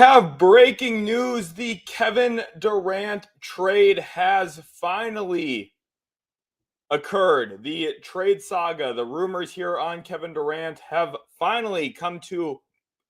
have breaking news. The Kevin Durant trade has finally occurred. The trade saga, the rumors here on Kevin Durant have finally come to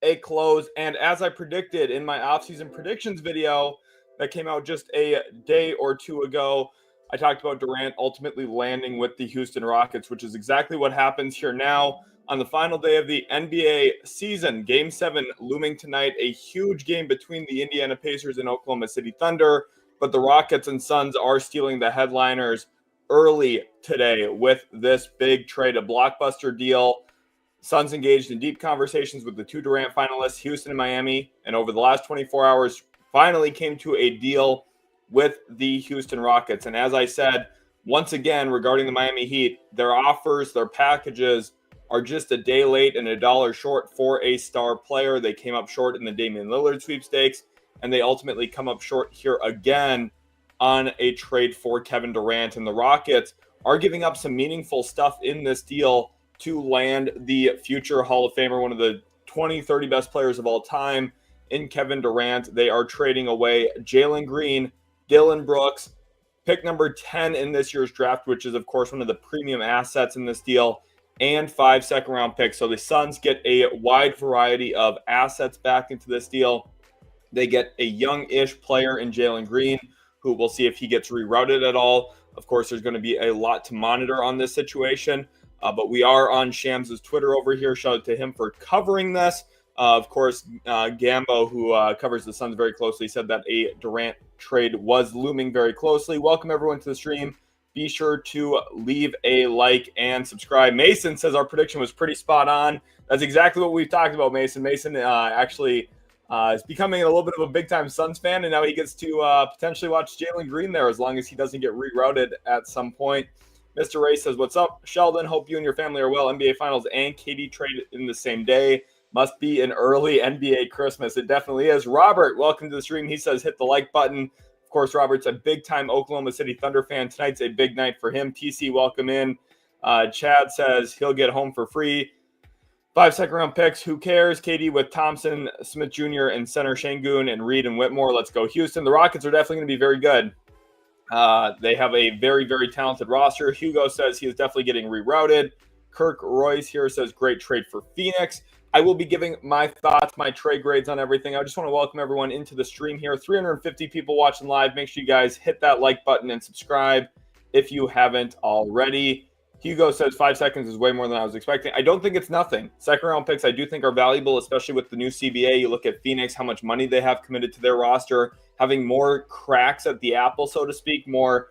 a close. And as I predicted in my offseason predictions video that came out just a day or two ago, I talked about Durant ultimately landing with the Houston Rockets, which is exactly what happens here now. On the final day of the NBA season, Game 7 looming tonight, a huge game between the Indiana Pacers and Oklahoma City Thunder, but the Rockets and Suns are stealing the headliners early today with this big trade, a blockbuster deal. Suns engaged in deep conversations with the two Durant finalists, Houston and Miami, and over the last 24 hours, finally came to a deal with the Houston Rockets. And as I said, once again, regarding the Miami Heat, their offers, their packages are just a day late and $1 short for a star player. They came up short in the Damian Lillard sweepstakes, and they ultimately come up short here again on a trade for Kevin Durant. And the Rockets are giving up some meaningful stuff in this deal to land the future Hall of Famer, one of the 20, 30 best players of all time in Kevin Durant. They are trading away Jalen Green, Dillon Brooks, pick number 10 in this year's draft, which is, of course, one of the premium assets in this deal, and 5 second-round picks. So the Suns get a wide variety of assets back into this deal. They get a young-ish player in Jalen Green, who we'll see if he gets rerouted at all. Of course, there's going to be a lot to monitor on this situation, but we are on Shams' Twitter over here. Shout out to him for covering this. Of course, Gambo, who covers the Suns very closely, said that a Durant trade was looming very closely. Welcome, everyone, to the stream. Be sure to leave a like and subscribe. Mason says our prediction was pretty spot on. That's exactly what we've talked about, Mason. Mason actually is becoming a little bit of a big-time Suns fan, and now he gets to potentially watch Jalen Green there as long as he doesn't get rerouted at some point. Mr. Ray says, what's up, Sheldon? Hope you and your family are well. NBA Finals and KD traded in the same day. Must be an early NBA Christmas. It definitely is. Robert, welcome to the stream. He says, hit the like button. Of course, Robert's a big-time Oklahoma City Thunder fan. Tonight's a big night for him. TC, welcome in. Chad says he'll get home for free. 5 second-round picks. Who cares? KD with Thompson, Smith Jr., and center Şengün, and Reed and Whitmore. Let's go Houston. The Rockets are definitely going to be very good. They have a very, very talented roster. Hugo says he is definitely getting rerouted. Kirk Royce here says great trade for Phoenix. I will be giving my thoughts, my trade grades on everything. I just want to welcome everyone into the stream here. 350 people watching live. Make sure you guys hit that like button and subscribe if you haven't already. Hugo says 5 seconds is way more than I was expecting. I don't think it's nothing. Second-round picks I do think are valuable, especially with the new CBA. You look at Phoenix, how much money they have committed to their roster, having more cracks at the apple, so to speak, more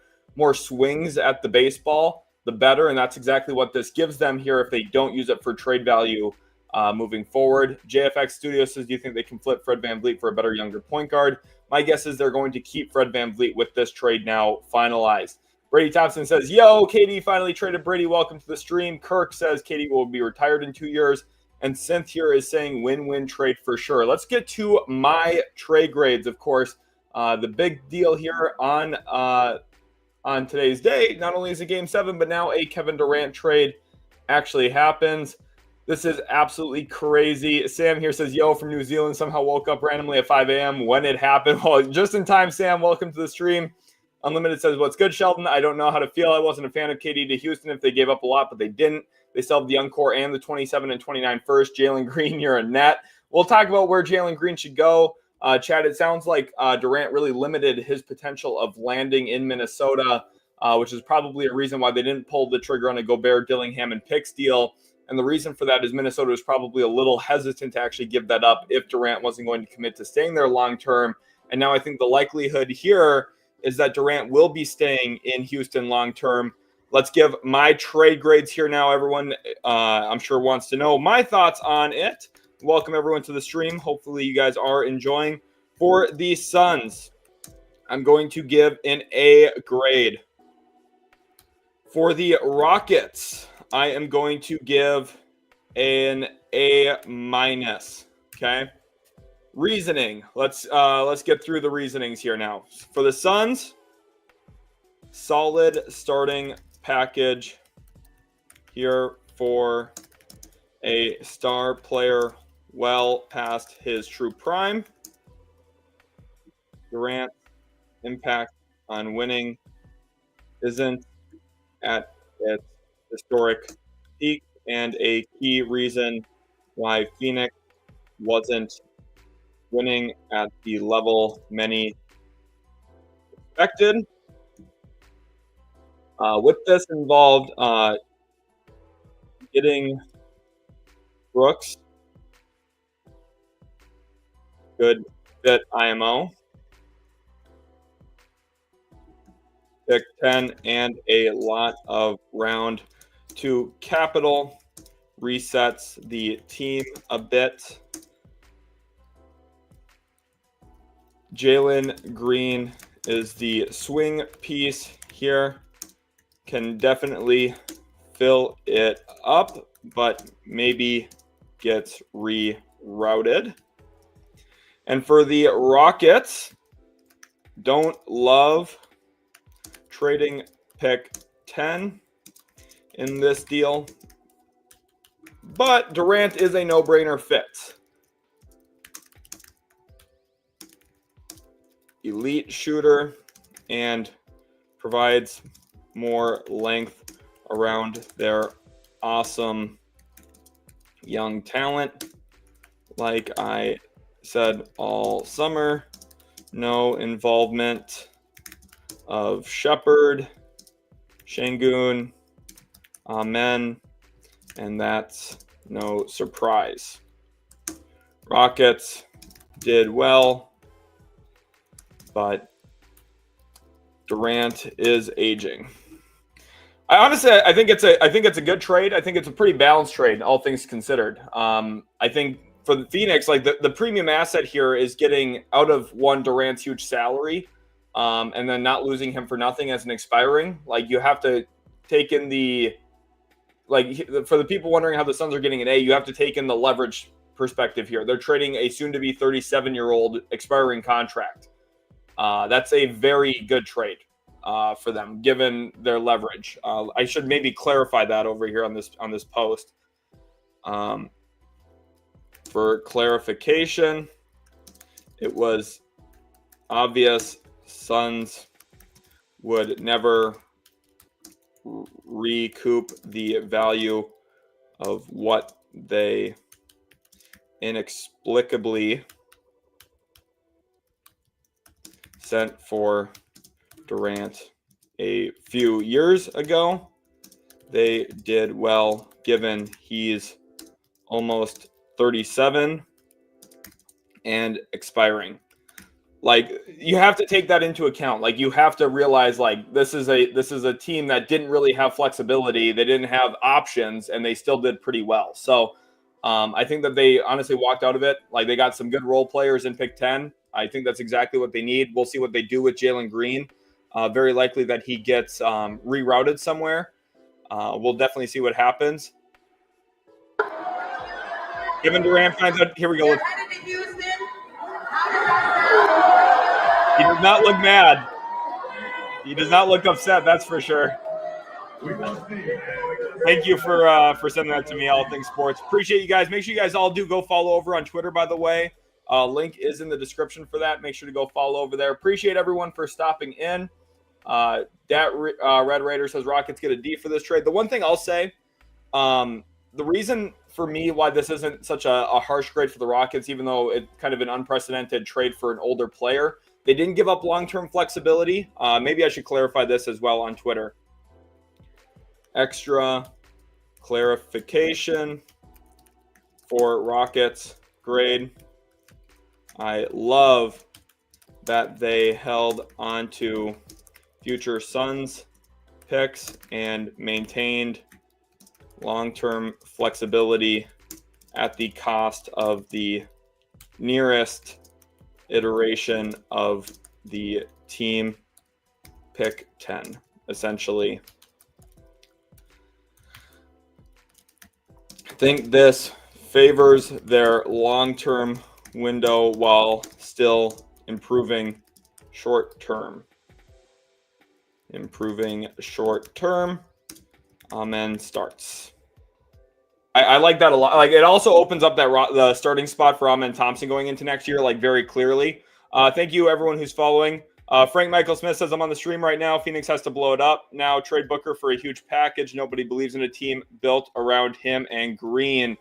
swings at the baseball, the better, and that's exactly what this gives them here if they don't use it for trade value moving forward. JFX Studio says, do you think they can flip Fred VanVleet for a better, younger point guard? My guess is they're going to keep Fred VanVleet with this trade now finalized. Brady Thompson says, yo, KD finally traded Brady. Welcome to the stream. Kirk says KD will be retired in 2 years. And Synth here is saying win-win trade for sure. Let's get to my trade grades, of course. The big deal here on today's day, not only is it Game 7, but now a Kevin Durant trade actually happens. This is absolutely crazy. Sam here says, yo, from New Zealand, somehow woke up randomly at 5 a.m. when it happened. Well, just in time, Sam. Welcome to the stream. Unlimited says, what's good, Sheldon? I don't know how to feel. I wasn't a fan of KD to Houston if they gave up a lot, but they didn't. They still have the young core and the 27 and 29 first. Jalen Green, you're a net. We'll talk about where Jalen Green should go. Chad, it sounds like Durant really limited his potential of landing in Minnesota, which is probably a reason why they didn't pull the trigger on a Gobert, Dillingham, and Picks deal. And the reason for that is Minnesota was probably a little hesitant to actually give that up if Durant wasn't going to commit to staying there long term. And now I think the likelihood here is that Durant will be staying in Houston long term. Let's give my trade grades here now. Everyone, I'm sure, wants to know my thoughts on it. Welcome everyone to the stream. Hopefully you guys are enjoying. For the Suns, I'm going to give an A grade. For the Rockets, I am going to give an A minus. Okay. Reasoning. Let's get through the reasonings here now. For the Suns, solid starting package here for a star player well past his true prime. Durant's impact on winning isn't at its historic peak, and a key reason why Phoenix wasn't winning at the level many expected. With this involved getting Brooks, good fit IMO, pick 10, and a lot of round 2 capital. Resets the team a bit. Jalen Green is the swing piece here. Can definitely fill it up, but maybe gets rerouted. And for the Rockets, don't love trading pick 10 in this deal, but Durant is a no-brainer fit. Elite shooter and provides more length around their awesome young talent. Like I said all summer, no involvement of Shepherd, Şengün, Amen, and that's no surprise. Rockets did well, but Durant is aging. I think it's a good trade. I think it's a pretty balanced trade, all things considered. I think for the Phoenix, like the premium asset here is getting out of one Durant's huge salary, and then not losing him for nothing as an expiring. Like you have to take in for the people wondering how the Suns are getting an A, you have to take in the leverage perspective here. They're trading a soon-to-be 37-year-old expiring contract. That's a very good trade for them, given their leverage. I should maybe clarify that over here on this post. For clarification, it was obvious Suns would never recoup the value of what they inexplicably sent for Durant a few years ago. They did well, given he's almost 37 and expiring. Like you have to take that into account. Like you have to realize like this is a team that didn't really have flexibility. They didn't have options, and they still did pretty well. So I think that they honestly walked out of it. Like they got some good role players in pick 10. I think that's exactly what they need. We'll see what they do with Jalen Green. Very likely that he gets rerouted somewhere. We'll definitely see what happens. Kevin Durant finds out. Here we go. He does not look mad. He does not look upset. That's for sure. Thank you for sending that to me, All Things Sports. Appreciate you guys. Make sure you guys all do go follow over on Twitter, by the way. Link is in the description for that. Make sure to go follow over there. Appreciate everyone for stopping in. Red Raider says Rockets get a D for this trade. The one thing I'll say, the reason for me why this isn't such a harsh grade for the Rockets, even though it's kind of an unprecedented trade for an older player, they didn't give up long-term flexibility. Maybe I should clarify this as well on Twitter. Extra clarification for Rockets grade. I love that they held on to future Suns picks and maintained long-term flexibility at the cost of the nearest iteration of the team pick 10, essentially. I think this favors their long-term window while still improving short-term. Amen starts. I like that a lot. Like it also opens up that the starting spot for Amen Thompson going into next year, like very clearly. Thank you, everyone who's following. Frank Michael Smith says, I'm on the stream right now. Phoenix has to blow it up. Now trade Booker for a huge package. Nobody believes in a team built around him and Green.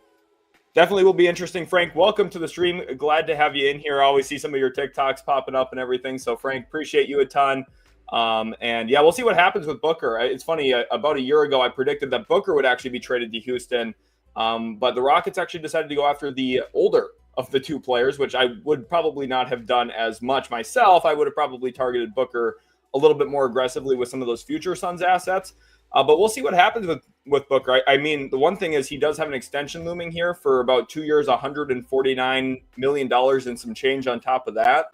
Definitely will be interesting. Frank, welcome to the stream. Glad to have you in here. I always see some of your TikToks popping up and everything. So, Frank, appreciate you a ton. And yeah, we'll see what happens with Booker. It's funny, about a year ago, I predicted that Booker would actually be traded to Houston. But the Rockets actually decided to go after the older of the two players, which I would probably not have done as much myself. I would have probably targeted Booker a little bit more aggressively with some of those future Suns assets. But we'll see what happens with Booker. I mean, the one thing is he does have an extension looming here for about 2 years, $149 million and some change on top of that.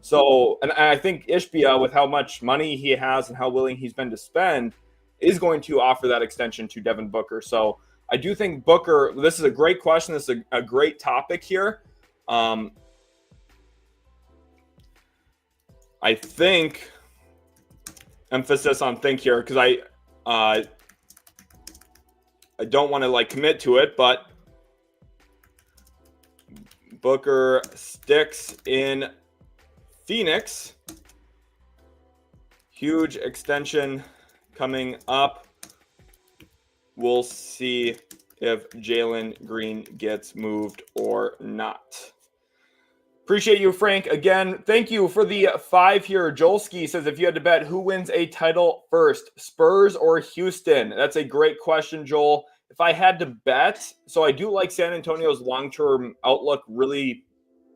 So, and I think Ishbia, with how much money he has and how willing he's been to spend, is going to offer that extension to Devin Booker. So I do think Booker, this is a great question. This is a great topic here. I think, emphasis on think here, because I don't want to commit to it, but Booker sticks in Phoenix. Huge extension coming up. We'll see if Jalen Green gets moved or not. Appreciate you, Frank. Again, thank you for the 5 here. Jolski says, if you had to bet, who wins a title first, Spurs or Houston? That's a great question, Joel. If I had to bet, so I do like San Antonio's long-term outlook really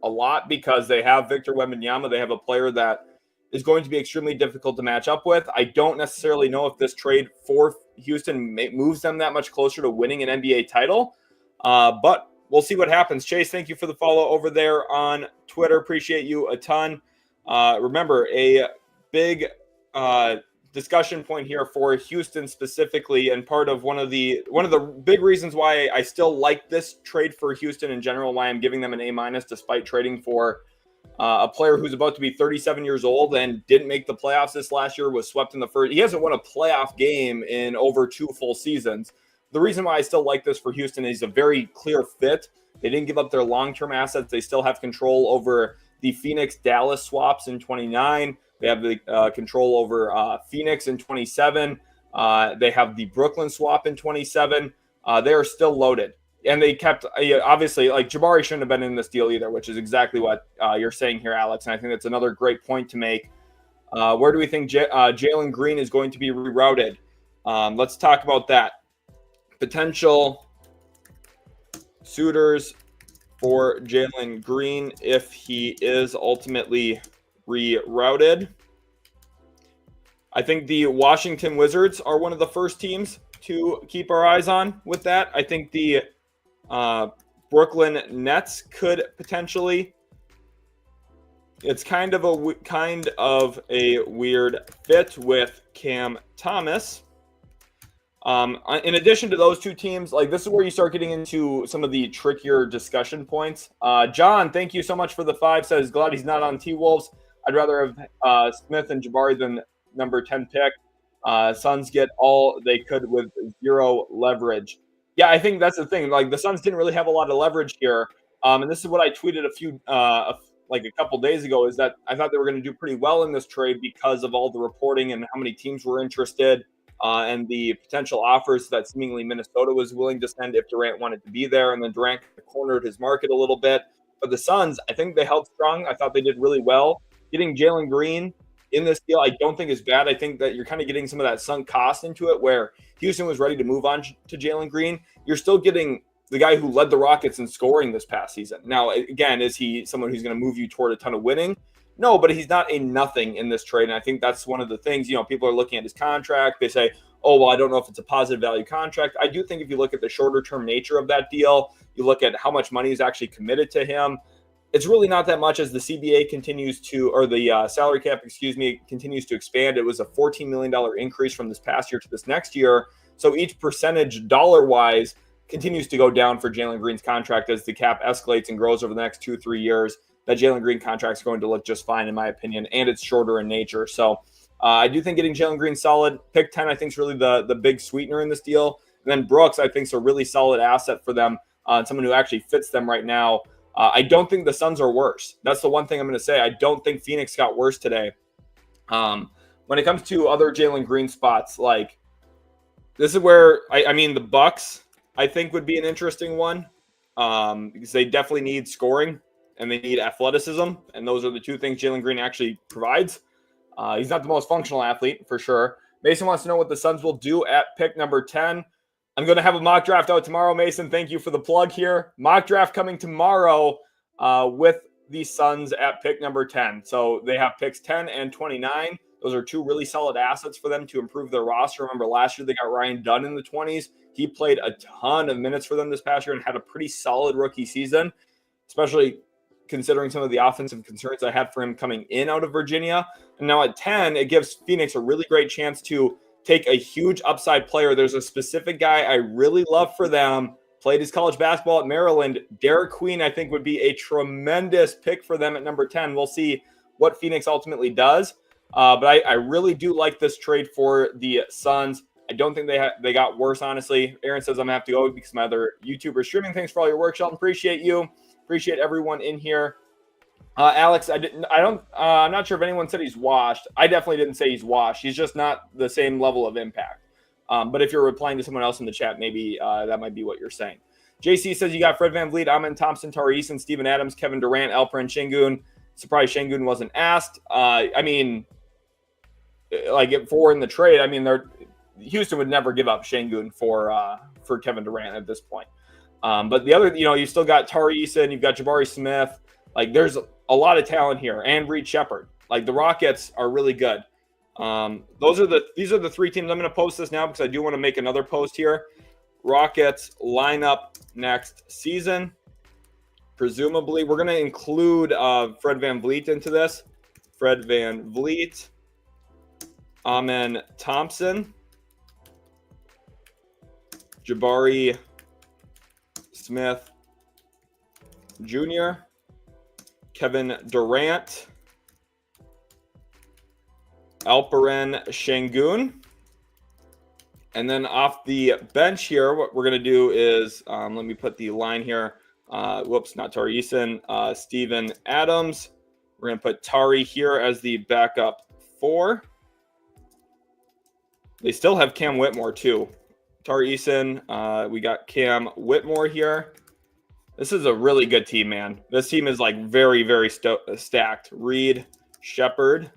a lot because they have Victor Wembanyama. They have a player that is going to be extremely difficult to match up with. I don't necessarily know if this trade for Houston moves them that much closer to winning an NBA title, but we'll see what happens. Chase, thank you for the follow over there on Twitter. Appreciate you a ton. Remember, a big discussion point here for Houston specifically, and part of one of the big reasons why I still like this trade for Houston in general, why I'm giving them an A- despite trading for a player who's about to be 37 years old and didn't make the playoffs this last year, was swept in the first. He hasn't won a playoff game in over 2 full seasons. The reason why I still like this for Houston is a very clear fit. They didn't give up their long-term assets. They still have control over the Phoenix-Dallas swaps in 29. They have the control over Phoenix in 27. They have the Brooklyn swap in 27. They are still loaded. And they kept, obviously, Jabari shouldn't have been in this deal either, which is exactly what you're saying here, Alex. And I think that's another great point to make. Where do we think Jalen Green is going to be rerouted? Let's talk about that. Potential suitors for Jalen Green if he is ultimately rerouted. I think the Washington Wizards are one of the first teams to keep our eyes on with that. I think the Brooklyn Nets could potentially. It's kind of a weird fit with Cam Thomas. In addition to those two teams, this is where you start getting into some of the trickier discussion points. John, thank you so much for the 5. Says, glad he's not on T-Wolves. I'd rather have Smith and Jabari than number 10 pick. Suns get all they could with 0 leverage. Yeah, I think that's the thing. The Suns didn't really have a lot of leverage here. And this is what I tweeted a couple days ago, is that I thought they were going to do pretty well in this trade because of all the reporting and how many teams were interested. And the potential offers that seemingly Minnesota was willing to send if Durant wanted to be there. And then Durant cornered his market a little bit. But the Suns, I think they held strong. I thought they did really well. Getting Jalen Green in this deal, I don't think is bad. I think that you're kind of getting some of that sunk cost into it where Houston was ready to move on to Jalen Green. You're still getting the guy who led the Rockets in scoring this past season. Now, again, is he someone who's going to move you toward a ton of winning? No, but he's not a nothing in this trade. And I think that's one of the things, people are looking at his contract. They say, oh, well, I don't know if it's a positive value contract. I do think if you look at the shorter term nature of that deal, you look at how much money is actually committed to him, it's really not that much as the CBA continues to, or the salary cap, continues to expand. It was a $14 million increase from this past year to this next year. So each percentage dollar-wise continues to go down for Jalen Green's contract as the cap escalates and grows over the next 2-3 years. That Jalen Green contract is going to look just fine, in my opinion, and it's shorter in nature. So I do think getting Jalen Green solid. Pick 10, I think, is really the big sweetener in this deal. And then Brooks, I think, is a really solid asset for them, someone who actually fits them right now. I don't think the Suns are worse. That's the one thing I'm going to say. I don't think Phoenix got worse today. When it comes to other Jalen Green spots, like this is where I mean the Bucks, I think would be an interesting one because they definitely need scoring and they need athleticism, and those are the two things Jalen Green actually provides. He's not the most functional athlete for sure. Mason wants to know what the Suns will do at pick number 10. I'm going to have a mock draft out tomorrow, Mason. Thank you for the plug here. Mock draft coming tomorrow with the Suns at pick number 10. So they have picks 10 and 29. Those are two really solid assets for them to improve their roster. Remember, last year they got Ryan Dunn in the 20s. He played a ton of minutes for them this past year and had a pretty solid rookie season, especially considering some of the offensive concerns I had for him coming in out of Virginia. And now at 10, it gives Phoenix a really great chance to take a huge upside player. There's a specific guy I really love for them, played his college basketball at Maryland. Derek Queen, I think, would be a tremendous pick for them at number 10. We'll see what Phoenix ultimately does. But I really do like this trade for the Suns. I don't think they got worse, honestly. Aaron says I'm going to have to go because my other YouTuber is streaming. Thanks for all your work, Sheldon. Appreciate you. Appreciate everyone in here. Alex, I'm not sure if anyone said he's washed. I definitely didn't say he's washed. He's just not the same level of impact. But if you're replying to someone else in the chat, maybe that might be what you're saying. JC says you got Fred VanVleet, Amen Thompson, Tari Eason, Steven Adams, Kevin Durant, Alperen Şengün. Surprised Şengün wasn't asked. I mean, like if for in the trade, I mean, Houston would never give up Şengün for Kevin Durant at this point. But the other, you still got Tari Eason, you've got Jabari Smith. Like there's a lot of talent here, and Reed Shepherd. Like the Rockets are really good. These are the three teams. I'm going to post this now because I do want to make another post here. Rockets lineup next season. Presumably, we're going to include Fred VanVleet into this. Fred VanVleet, Amen Thompson, Jabari Smith Jr., Kevin Durant, Alperen Şengün. And then off the bench here, what we're going to do is, let me put the line here. Not Tari Eason, Steven Adams. We're going to put Tari here as the backup 4. They still have Cam Whitmore too. Tari Eason, we got Cam Whitmore here. This is a really good team, man. This team is like very, very stacked. Reed Shepherd.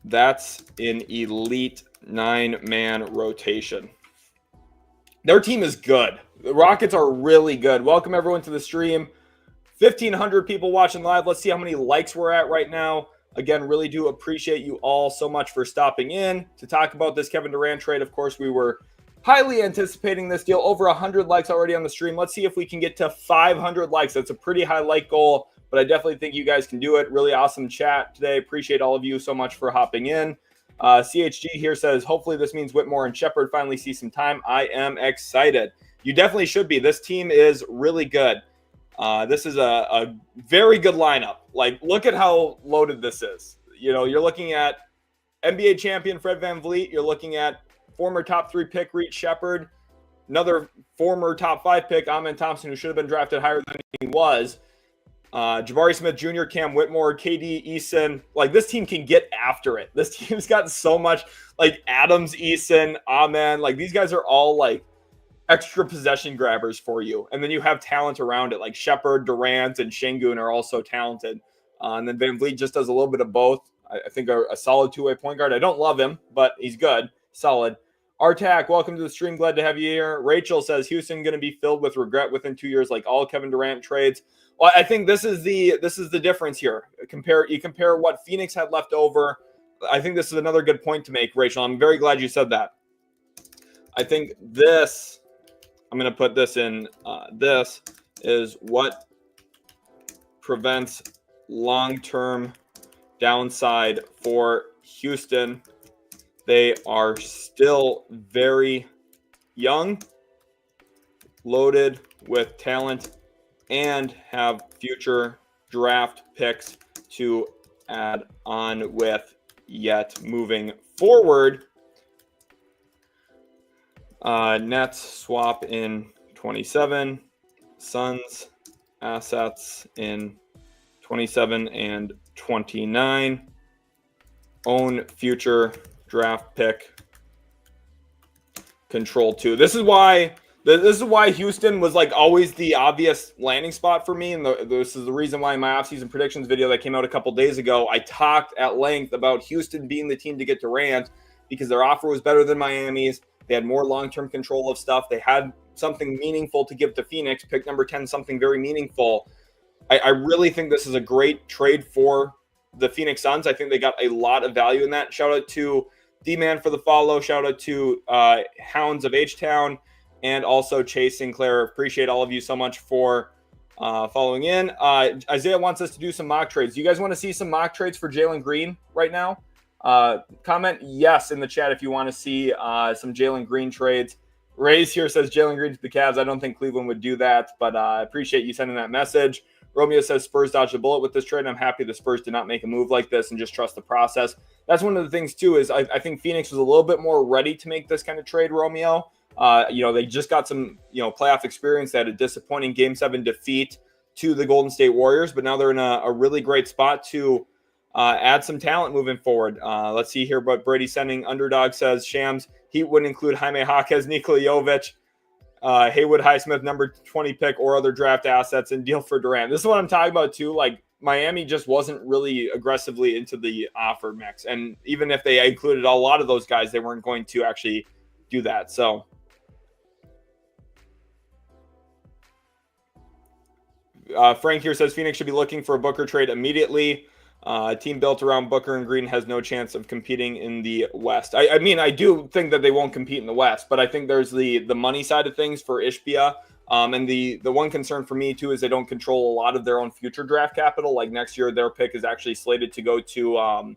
That's an elite 9-man rotation. Their team is good. The Rockets are really good. Welcome everyone to the stream. 1,500 people watching live. Let's see how many likes we're at right now. Again, really do appreciate you all so much for stopping in to talk about this Kevin Durant trade. Of course, we were highly anticipating this deal. Over 100 likes already on the stream. Let's see if we can get to 500 likes. That's a pretty high like goal, but I definitely think you guys can do it. Really awesome chat today. Appreciate all of you so much for hopping in. CHG here says, hopefully this means Whitmore and Shepherd finally see some time. I am excited. You definitely should be. This team is really good. This is a very good lineup. Like, look at how loaded this is. You're looking at NBA champion Fred VanVleet. You're looking at former top 3 pick Reed Shepherd. Another former top 5 pick, Amen Thompson, who should have been drafted higher than he was. Jabari Smith Jr., Cam Whitmore, KD, Eason. Like, this team can get after it. This team's got so much. Like, Adams, Eason, Amen. Like, these guys are all, like, extra possession grabbers for you. And then you have talent around it, like Shepherd, Durant, and Şengün are also talented. And then VanVleet just does a little bit of both. I think a solid two-way point guard. I don't love him, but he's good. Solid. Artak, welcome to the stream. Glad to have you here. Rachel says, Houston going to be filled with regret within 2 years, like all Kevin Durant trades. Well, I think this is the difference here. You compare what Phoenix had left over. I think this is another good point to make, Rachel. I'm very glad you said that. I think this... I'm going to put this in. This is what prevents long-term downside for Houston. They are still very young, loaded with talent, and have future draft picks to add on with. Yet moving forward, Nets swap in 27. Suns assets in 27 and 29. Own future draft pick control 2. This is why Houston was like always the obvious landing spot for me, and this is the reason why in my offseason predictions video that came out a couple days ago, I talked at length about Houston being the team to get Durant because their offer was better than Miami's. They had more long-term control of stuff. They had something meaningful to give to Phoenix. Pick number 10, something very meaningful. I really think this is a great trade for the Phoenix Suns. I think they got a lot of value in that. Shout out to D-Man for the follow. Shout out to Hounds of H-Town and also Chase Sinclair. Appreciate all of you so much for following in. Isaiah wants us to do some mock trades. Do you guys want to see some mock trades for Jalen Green right now? Comment yes in the chat if you want to see some Jalen Green trades. Ray's here says Jalen Green to the Cavs. I don't think Cleveland would do that, but I appreciate you sending that message. Romeo says Spurs dodged a bullet with this trade. I'm happy the Spurs did not make a move like this and just trust the process. That's one of the things, too, is I think Phoenix was a little bit more ready to make this kind of trade, Romeo. They just got some, playoff experience. They had a disappointing Game 7 defeat to the Golden State Warriors, but now they're in a really great spot to add some talent moving forward. Let's see here what Brady's sending. Underdog says Shams. Heat wouldn't include Jaime Jaquez, Nikola Jovic, Haywood Highsmith, number 20 pick, or other draft assets, and deal for Durant. This is what I'm talking about, too. Like, Miami just wasn't really aggressively into the offer mix. And even if they included a lot of those guys, they weren't going to actually do that. So, Frank here says Phoenix should be looking for a Booker trade immediately. A team built around Booker and Green has no chance of competing in the West. I mean, I do think that they won't compete in the West, but I think there's the money side of things for Ishbia. And the one concern for me, too, is they don't control a lot of their own future draft capital. Like next year, their pick is actually slated to go to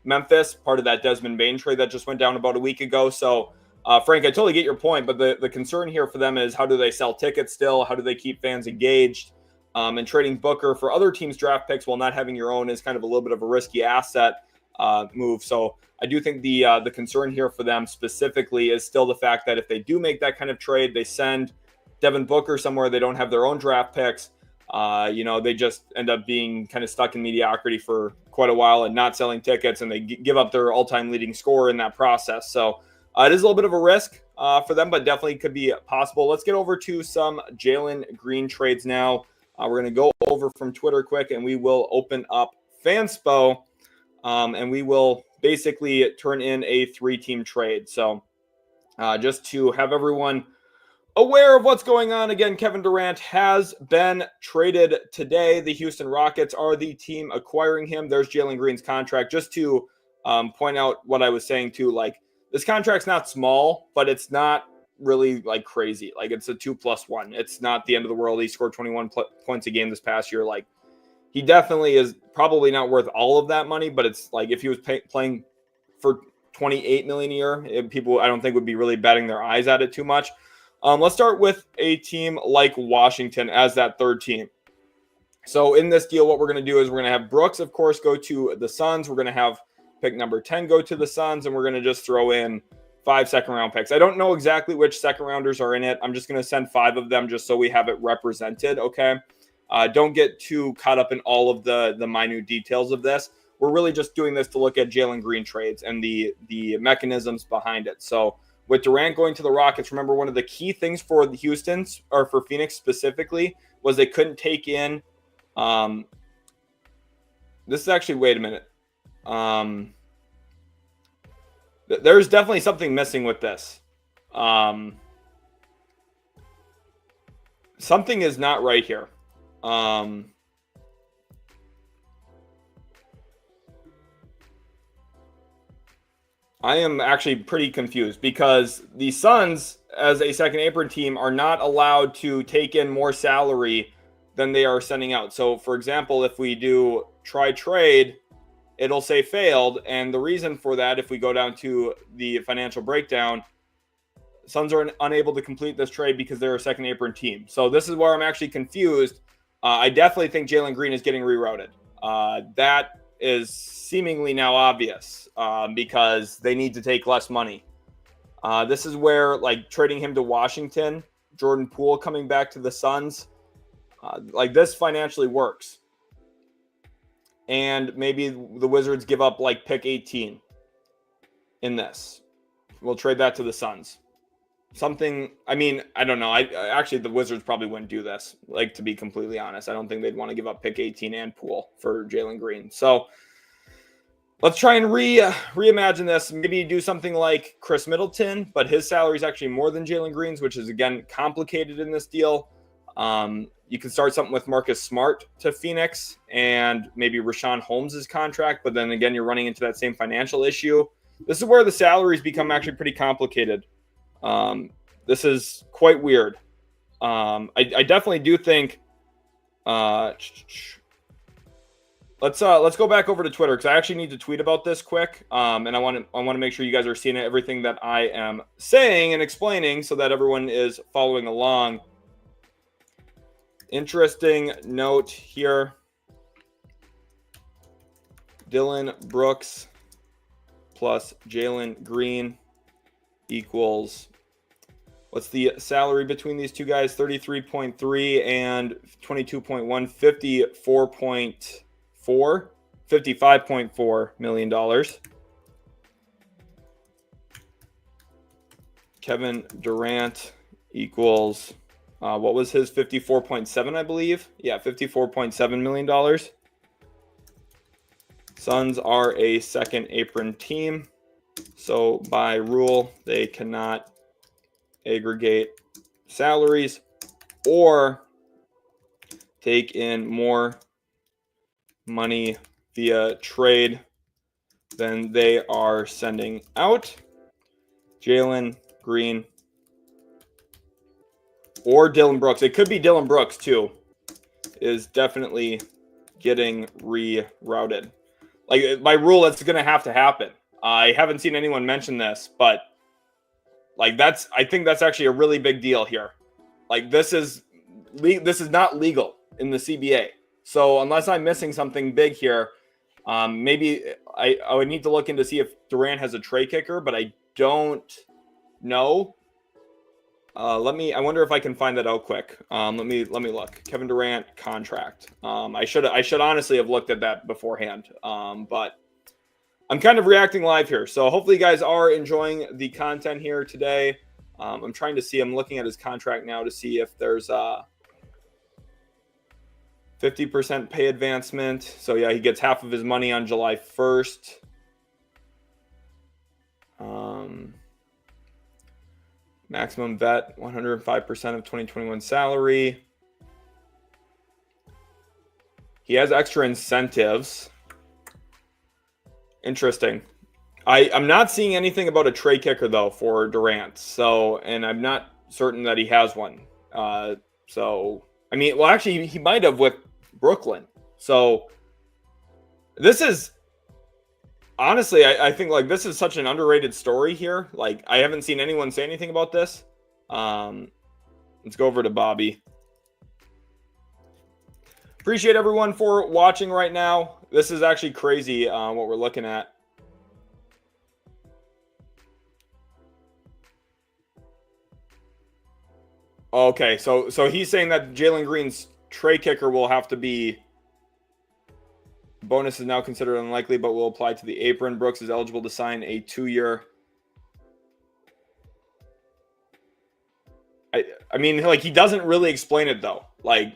Memphis, part of that Desmond Bane trade that just went down about a week ago. So, Frank, I totally get your point, but the concern here for them is how do they sell tickets still? How do they keep fans engaged? And trading Booker for other teams' draft picks while not having your own is kind of a little bit of a risky asset move. So I do think the concern here for them specifically is still the fact that if they do make that kind of trade, they send Devin Booker somewhere they don't have their own draft picks. They just end up being kind of stuck in mediocrity for quite a while and not selling tickets, and they give up their all-time leading scorer in that process. So it is a little bit of a risk for them, but definitely could be possible. Let's get over to some Jalen Green trades now. We're going to go over from Twitter quick, and we will open up Fanspo, and we will basically turn in a 3-team trade. So just to have everyone aware of what's going on, again, Kevin Durant has been traded today. The Houston Rockets are the team acquiring him. There's Jalen Green's contract. Just to point out what I was saying, too, like this contract's not small, but it's not really like crazy. Like it's a 2+1. It's not the end of the world. He scored 21 points a game this past year. Like he definitely is probably not worth all of that money, but it's like if he was playing for $28 million a year, people I don't think would be really batting their eyes at it too much. Let's start with a team like Washington as that third team. So in this deal, what we're going to do is we're going to have Brooks, of course, go to the Suns. We're going to have pick number 10 go to the Suns, and we're going to just throw in 5 second-round picks. I don't know exactly which second-rounders are in it. I'm just going to send 5 of them just so we have it represented, okay? Don't get too caught up in all of the minute details of this. We're really just doing this to look at Jalen Green trades and the mechanisms behind it. So with Durant going to the Rockets, remember one of the key things for the Houston's, or for Phoenix specifically, was they couldn't take in this is actually, wait a minute. There's definitely something missing with this. Something is not right here. I am actually pretty confused because the Suns, as a second apron team, are not allowed to take in more salary than they are sending out. So, for example, if we do try trade, it'll say failed. And the reason for that, if we go down to the financial breakdown, Suns are unable to complete this trade because they're a second apron team. So this is where I'm actually confused. I definitely think Jalen Green is getting rerouted. That is seemingly now obvious because they need to take less money. This is where, like, trading him to Washington, Jordan Poole coming back to the Suns, like, this financially works. And maybe the Wizards give up, like, pick 18 in this. We'll trade that to the Suns. Something, I mean, I don't know. Actually, the Wizards probably wouldn't do this, like, to be completely honest. I don't think they'd want to give up pick 18 and Poole for Jalen Green. So let's try and reimagine this. Maybe do something like Chris Middleton, but his salary is actually more than Jalen Green's, which is, again, complicated in this deal. You can start something with Marcus Smart to Phoenix and maybe Rashawn Holmes' contract, but then again, you're running into that same financial issue. This is where the salaries become actually pretty complicated. This is quite weird. I definitely do think. Let's go back over to Twitter because I actually need to tweet about this quick. And I want to make sure you guys are seeing everything that I am saying and explaining so that everyone is following along. Interesting note here. Dillon Brooks plus Jalen Green equals, what's the salary between these two guys? 33.3 and 22.1, $55.4 million. Kevin Durant equals, what was his 54.7, I believe? Yeah, $54.7 million. Suns are a second apron team, so by rule, they cannot aggregate salaries or take in more money via trade than they are sending out. Jalen Green or Dillon Brooks, it could be Dillon Brooks too, is definitely getting rerouted. Like, by rule, that's going to happen. I haven't seen anyone mention this, but like, I think that's actually a really big deal here. Like, this is not legal in the CBA. So unless I'm missing something big here, maybe I would need to look into see if Durant has a tray kicker, but I don't know. I wonder if I can find that out quick. Let me look. Kevin Durant contract. I should honestly have looked at that beforehand. But I'm kind of reacting live here. So hopefully you guys are enjoying the content here today. I'm trying to see, I'm looking at his contract now to see if there's 50% pay advancement. So yeah, he gets half of his money on July 1st. Maximum vet, 105% of 2021 salary. He has extra incentives. Interesting. I'm not seeing anything about a tray kicker, though, for Durant. So, and I'm not certain that he has one. So, I mean, well, actually, he might have with Brooklyn. So, this is... Honestly, I think, like, this is such an underrated story here. Like, I haven't seen anyone say anything about this. Let's go over to Bobby. Appreciate everyone for watching right now. This is actually crazy what we're looking at. Okay, so he's saying that Jalen Green's tray kicker will have to be... Bonus is now considered unlikely, but will apply to the apron. Brooks is eligible to sign a 2-year. I mean, like, he doesn't really explain it, though. Like,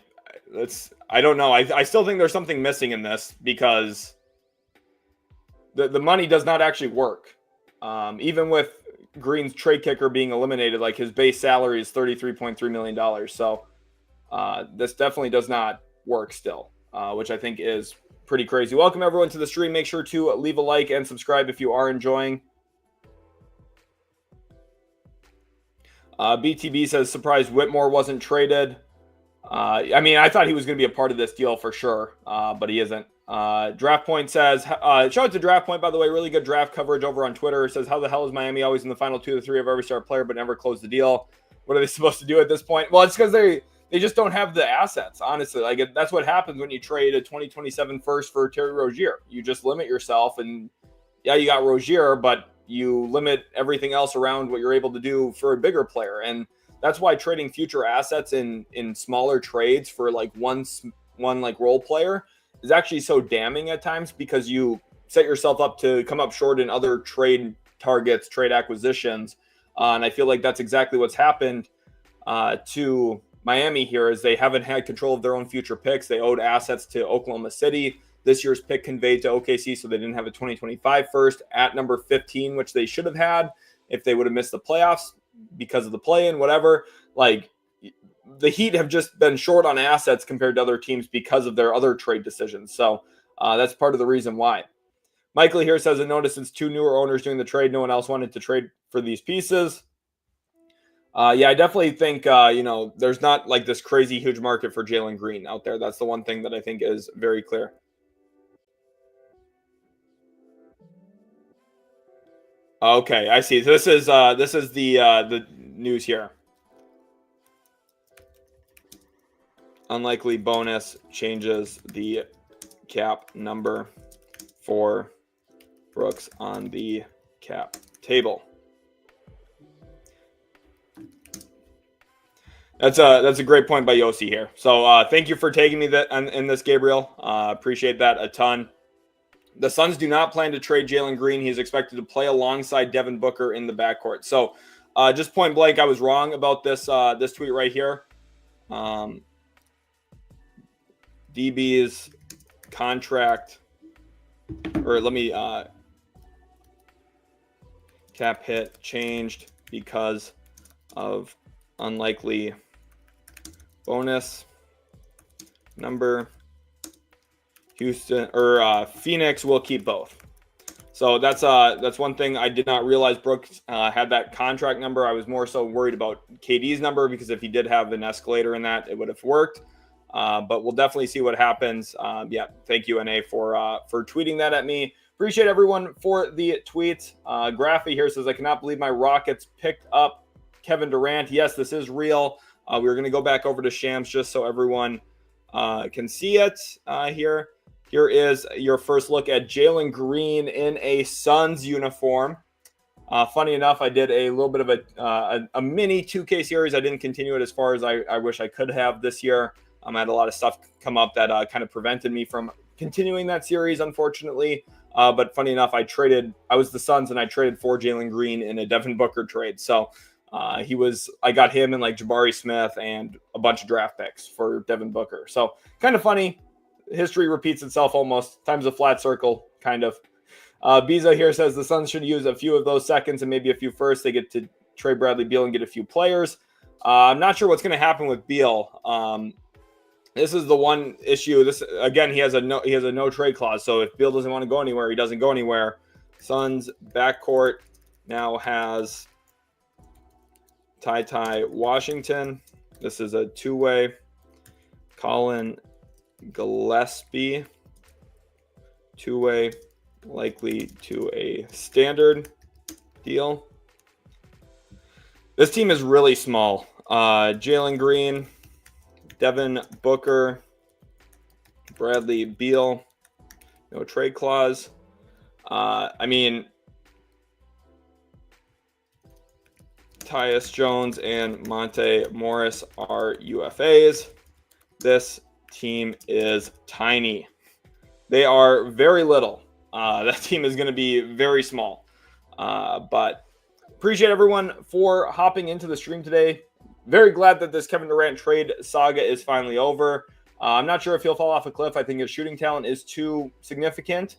I don't know. I still think there's something missing in this because the money does not actually work. Even with Green's trade kicker being eliminated, like, his base salary is $33.3 million. So this definitely does not work still, which I think is pretty crazy. Welcome everyone to the stream. Make sure to leave a like and subscribe if you are enjoying. BTB says surprised Whitmore wasn't traded. I mean, I thought he was going to be a part of this deal for sure, but he isn't. Draft Point says, shout out to Draft Point, by the way, really good draft coverage over on Twitter. It says, how the hell is Miami always in the final 2 to 3 of every star player but never close the deal? What are they supposed to do at this point? Well, it's because they just don't have the assets, honestly. Like, that's what happens when you trade a 2027 first for Terry Rozier. You just limit yourself, and yeah, you got Rozier, but you limit everything else around what you're able to do for a bigger player. And that's why trading future assets in smaller trades for like one like role player is actually so damning at times, because you set yourself up to come up short in other trade targets, trade acquisitions. And I feel like that's exactly what's happened to Miami here, is they haven't had control of their own future picks. They owed assets to Oklahoma City. This year's pick conveyed to OKC, so they didn't have a 2025 first at number 15, which they should have had if they would have missed the playoffs because of the play-in, whatever. Like, the Heat have just been short on assets compared to other teams because of their other trade decisions. So that's part of the reason why. Michael here says, I noticed it's two newer owners doing the trade. No one else wanted to trade for these pieces. Yeah, I definitely think, there's not like this crazy huge market for Jalen Green out there. That's the one thing that I think is very clear. Okay, I see. So this is the news here. Unlikely bonus changes the cap number for Brooks on the cap table. That's a great point by Yossi here. So thank you for taking me in this, Gabriel. Appreciate that a ton. The Suns do not plan to trade Jalen Green. He's expected to play alongside Devin Booker in the backcourt. So just point blank, I was wrong about this this tweet right here. DB's contract, or let me cap hit changed because of unlikely bonus number. Houston or Phoenix will keep both. So that's one thing I did not realize Brooks had that contract number. I was more so worried about KD's number, because if he did have an escalator in that, it would have worked. But we'll definitely see what happens. Yeah, thank you, NA, for tweeting that at me. Appreciate everyone for the tweets. Graphy here says, I cannot believe my Rockets picked up Kevin Durant. Yes, this is real. We're going to go back over to Shams just so everyone can see it here. Here is your first look at Jalen Green in a Suns uniform. Funny enough, I did a little bit of a mini 2K series. I didn't continue it as far as I wish I could have this year. I had a lot of stuff come up that kind of prevented me from continuing that series, unfortunately. But funny enough, I was the Suns and I traded for Jalen Green in a Devin Booker trade. So I got him and like Jabari Smith and a bunch of draft picks for Devin Booker. So kind of funny. History repeats itself almost. Time's a flat circle, kind of. Biza here says the Suns should use a few of those seconds and maybe a few firsts. They get to trade Bradley Beal and get a few players. I'm not sure what's going to happen with Beal. This is the one issue. This again, he has a no trade clause. So if Beal doesn't want to go anywhere, he doesn't go anywhere. Suns backcourt now has Ty Washington. This is a two-way. Colin Gillespie, two-way, likely to a standard deal. This team is really small. Jalen Green, Devin Booker, Bradley Beal, no trade clause. Tyus Jones and Monte Morris are UFAs. This team is tiny. They are very little. That team is going to be very small. But appreciate everyone for hopping into the stream today. Very glad that this Kevin Durant trade saga is finally over. I'm not sure if he'll fall off a cliff. I think his shooting talent is too significant.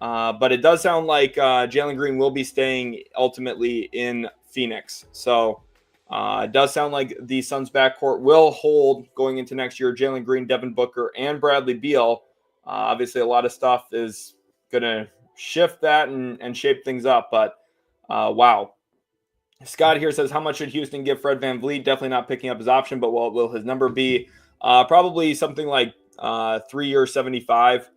But it does sound like Jalen Green will be staying ultimately in Phoenix. So it does sound like the Suns backcourt will hold going into next year. Jalen Green, Devin Booker, and Bradley Beal. Obviously, a lot of stuff is going to shift that and shape things up. But wow. Scott here says, how much should Houston give Fred VanVleet? Definitely not picking up his option, but what will his number be? Probably something like 3 years, 75.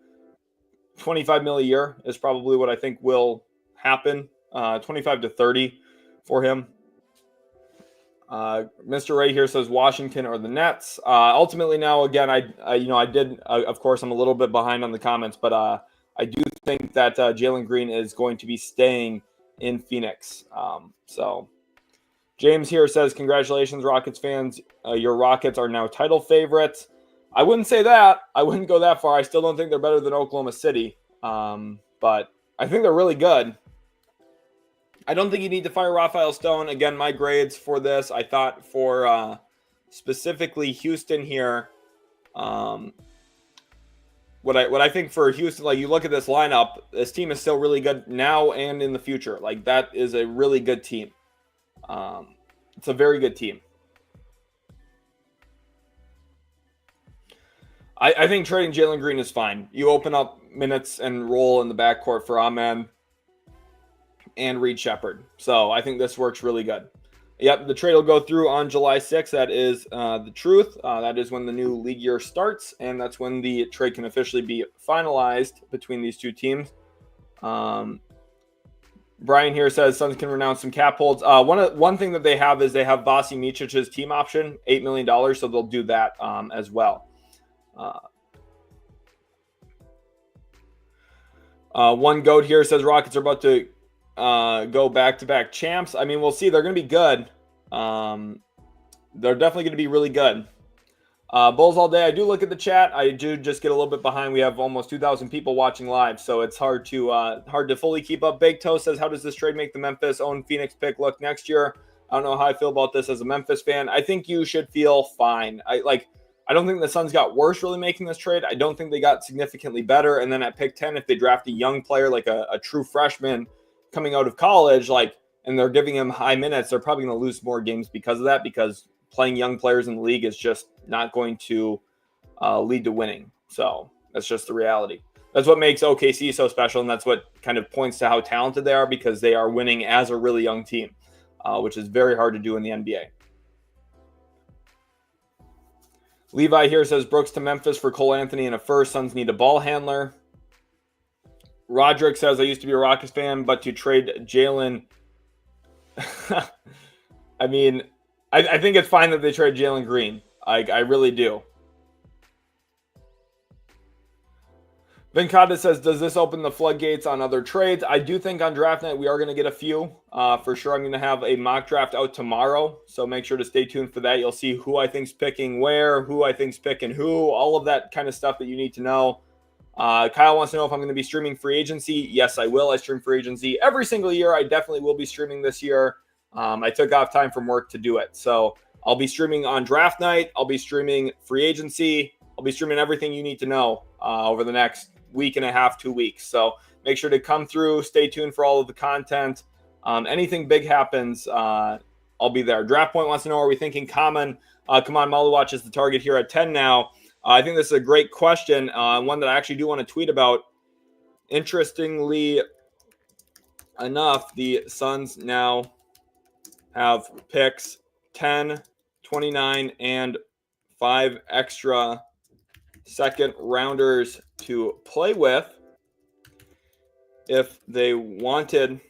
25 mil a year is probably what I think will happen. 25 to 30 for him. Mr. Ray here says Washington or the Nets. Ultimately now, again, I did, of course, I'm a little bit behind on the comments, but I do think that Jalen Green is going to be staying in Phoenix. So James here says, congratulations, Rockets fans. Your Rockets are now title favorites. I wouldn't say that. I wouldn't go that far. I still don't think they're better than Oklahoma City. But I think they're really good. I don't think you need to fire Raphael Stone. Again, my grades for this, I thought for specifically Houston here, what I think for Houston, like you look at this lineup, this team is still really good now and in the future. Like that is a really good team. It's a very good team. I think trading Jalen Green is fine. You open up minutes and role in the backcourt for Ahmed and Reed Shepherd. So I think this works really good. Yep, the trade will go through on July 6th. That is the truth. That is when the new league year starts, and that's when the trade can officially be finalized between these two teams. Brian here says Suns can renounce some cap holds. One thing that they have is they have Vasi Micic's team option, $8 million, so they'll do that as well. One goat here says Rockets are about to go back-to-back champs. I mean, we'll see. They're going to be good. They're definitely going to be really good. Bulls all day. I do look at the chat. I do just get a little bit behind. We have almost 2,000 people watching live, so it's hard to fully keep up. Baked Toast says, how does this trade make the Memphis own Phoenix pick look next year? I don't know how I feel about this as a Memphis fan. I think you should feel fine. I don't think the Suns got worse really making this trade. I don't think they got significantly better. And then at pick 10, if they draft a young player like a true freshman coming out of college, and they're giving him high minutes, they're probably going to lose more games because of that, because playing young players in the league is just not going to lead to winning. So that's just the reality. That's what makes OKC so special, and that's what kind of points to how talented they are, because they are winning as a really young team, which is very hard to do in the NBA. Levi here says Brooks to Memphis for Cole Anthony and a first. Suns need a ball handler. Roderick says, I used to be a Rockets fan, but to trade Jalen... I mean, I think it's fine that they trade Jalen Green. I really do. Venkata says, does this open the floodgates on other trades? I do think on draft night we are going to get a few. For sure, I'm going to have a mock draft out tomorrow, so make sure to stay tuned for that. You'll see who I think's picking where, who I think's picking who, all of that kind of stuff that you need to know. Kyle wants to know if I'm going to be streaming free agency. Yes, I will. I stream free agency every single year. I definitely will be streaming this year. I took off time from work to do it. So I'll be streaming on draft night. I'll be streaming free agency. I'll be streaming everything you need to know over the next week and a half, 2 weeks. So make sure to come through, stay tuned for all of the content. Anything big happens, I'll be there. Draft Point wants to know, are we thinking common? Come on, Maluwatch is the target here at 10 now. I think this is a great question, one that I actually do want to tweet about. Interestingly enough, the Suns now have picks 10, 29, and 5 extra second rounders to play with if they wanted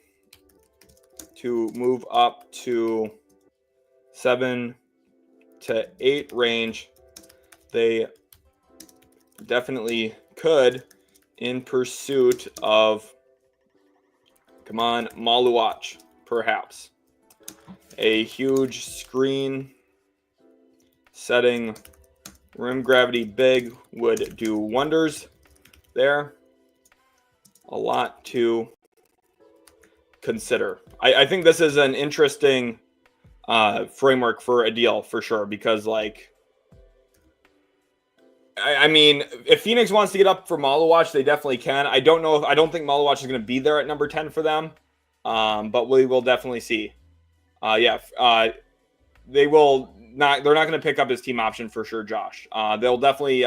to move up to 7 to 8 range. They definitely could, in pursuit of, come on, Maluwatch, perhaps. A huge screen setting rim gravity big would do wonders there. A lot to consider. I think this is an interesting framework for a deal for sure, because I mean, if Phoenix wants to get up for Maluwatch, they definitely can. I don't think Maluwatch is going to be there at number 10 for them, but we will definitely see. They will not. They're not going to pick up his team option for sure, Josh. They'll definitely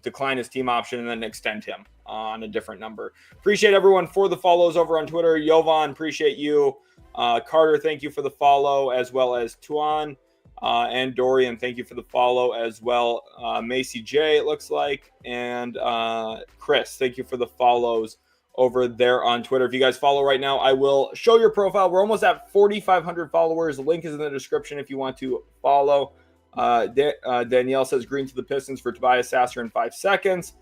decline his team option and then extend him on a different number. Appreciate everyone for the follows over on Twitter. Jovan, appreciate you. Carter, thank you for the follow, as well as Tuan. And Dorian, thank you for the follow as well. Macy J, it looks like. And Chris, thank you for the follows over there on Twitter. If you guys follow right now, I will show your profile. We're almost at 4,500 followers. The link is in the description if you want to follow. Danielle says Green to the Pistons for Tobias Sasser in 5 seconds.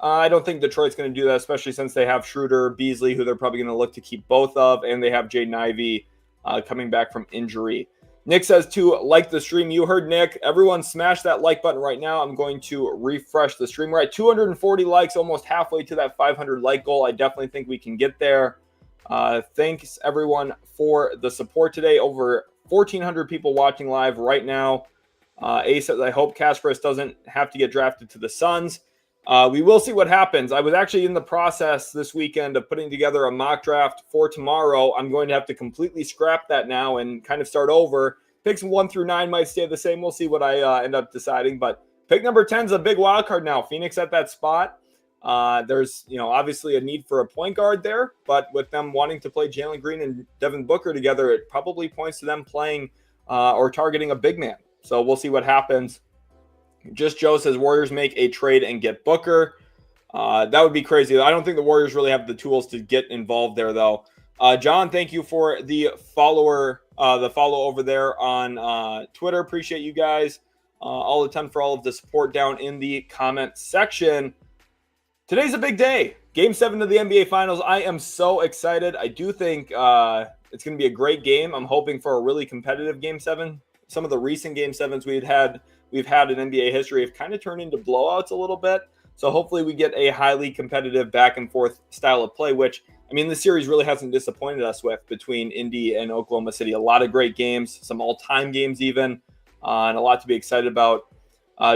I don't think Detroit's going to do that, especially since they have Schroeder, Beasley, who they're probably going to look to keep both of, and they have Jaden Ivey coming back from injury. Nick says to like the stream. You heard Nick. Everyone smash that like button right now. I'm going to refresh the stream. We're at 240 likes, almost halfway to that 500 like goal. I definitely think we can get there. Thanks, everyone, for the support today. Over 1,400 people watching live right now. A says, I hope Kasparis doesn't have to get drafted to the Suns. We will see what happens. I was actually in the process this weekend of putting together a mock draft for tomorrow. I'm going to have to completely scrap that now and kind of start over. Picks 1 through 9 might stay the same. We'll see what I end up deciding. But pick number 10 is a big wild card now. Phoenix at that spot. There's, obviously a need for a point guard there. But with them wanting to play Jalen Green and Devin Booker together, it probably points to them playing or targeting a big man. So we'll see what happens. Just Joe says Warriors make a trade and get Booker. That would be crazy. I don't think the Warriors really have the tools to get involved there, though. John, thank you for the follow over there on Twitter. Appreciate you guys. All the time for all of the support down in the comment section. Today's a big day. Game 7 of the NBA Finals. I am so excited. I do think it's going to be a great game. I'm hoping for a really competitive Game 7. Some of the recent Game 7s we've had in NBA history have kind of turned into blowouts a little bit. So hopefully we get a highly competitive back and forth style of play, which, the series really hasn't disappointed us with between Indy and Oklahoma City. A lot of great games, some all-time games even, and a lot to be excited about.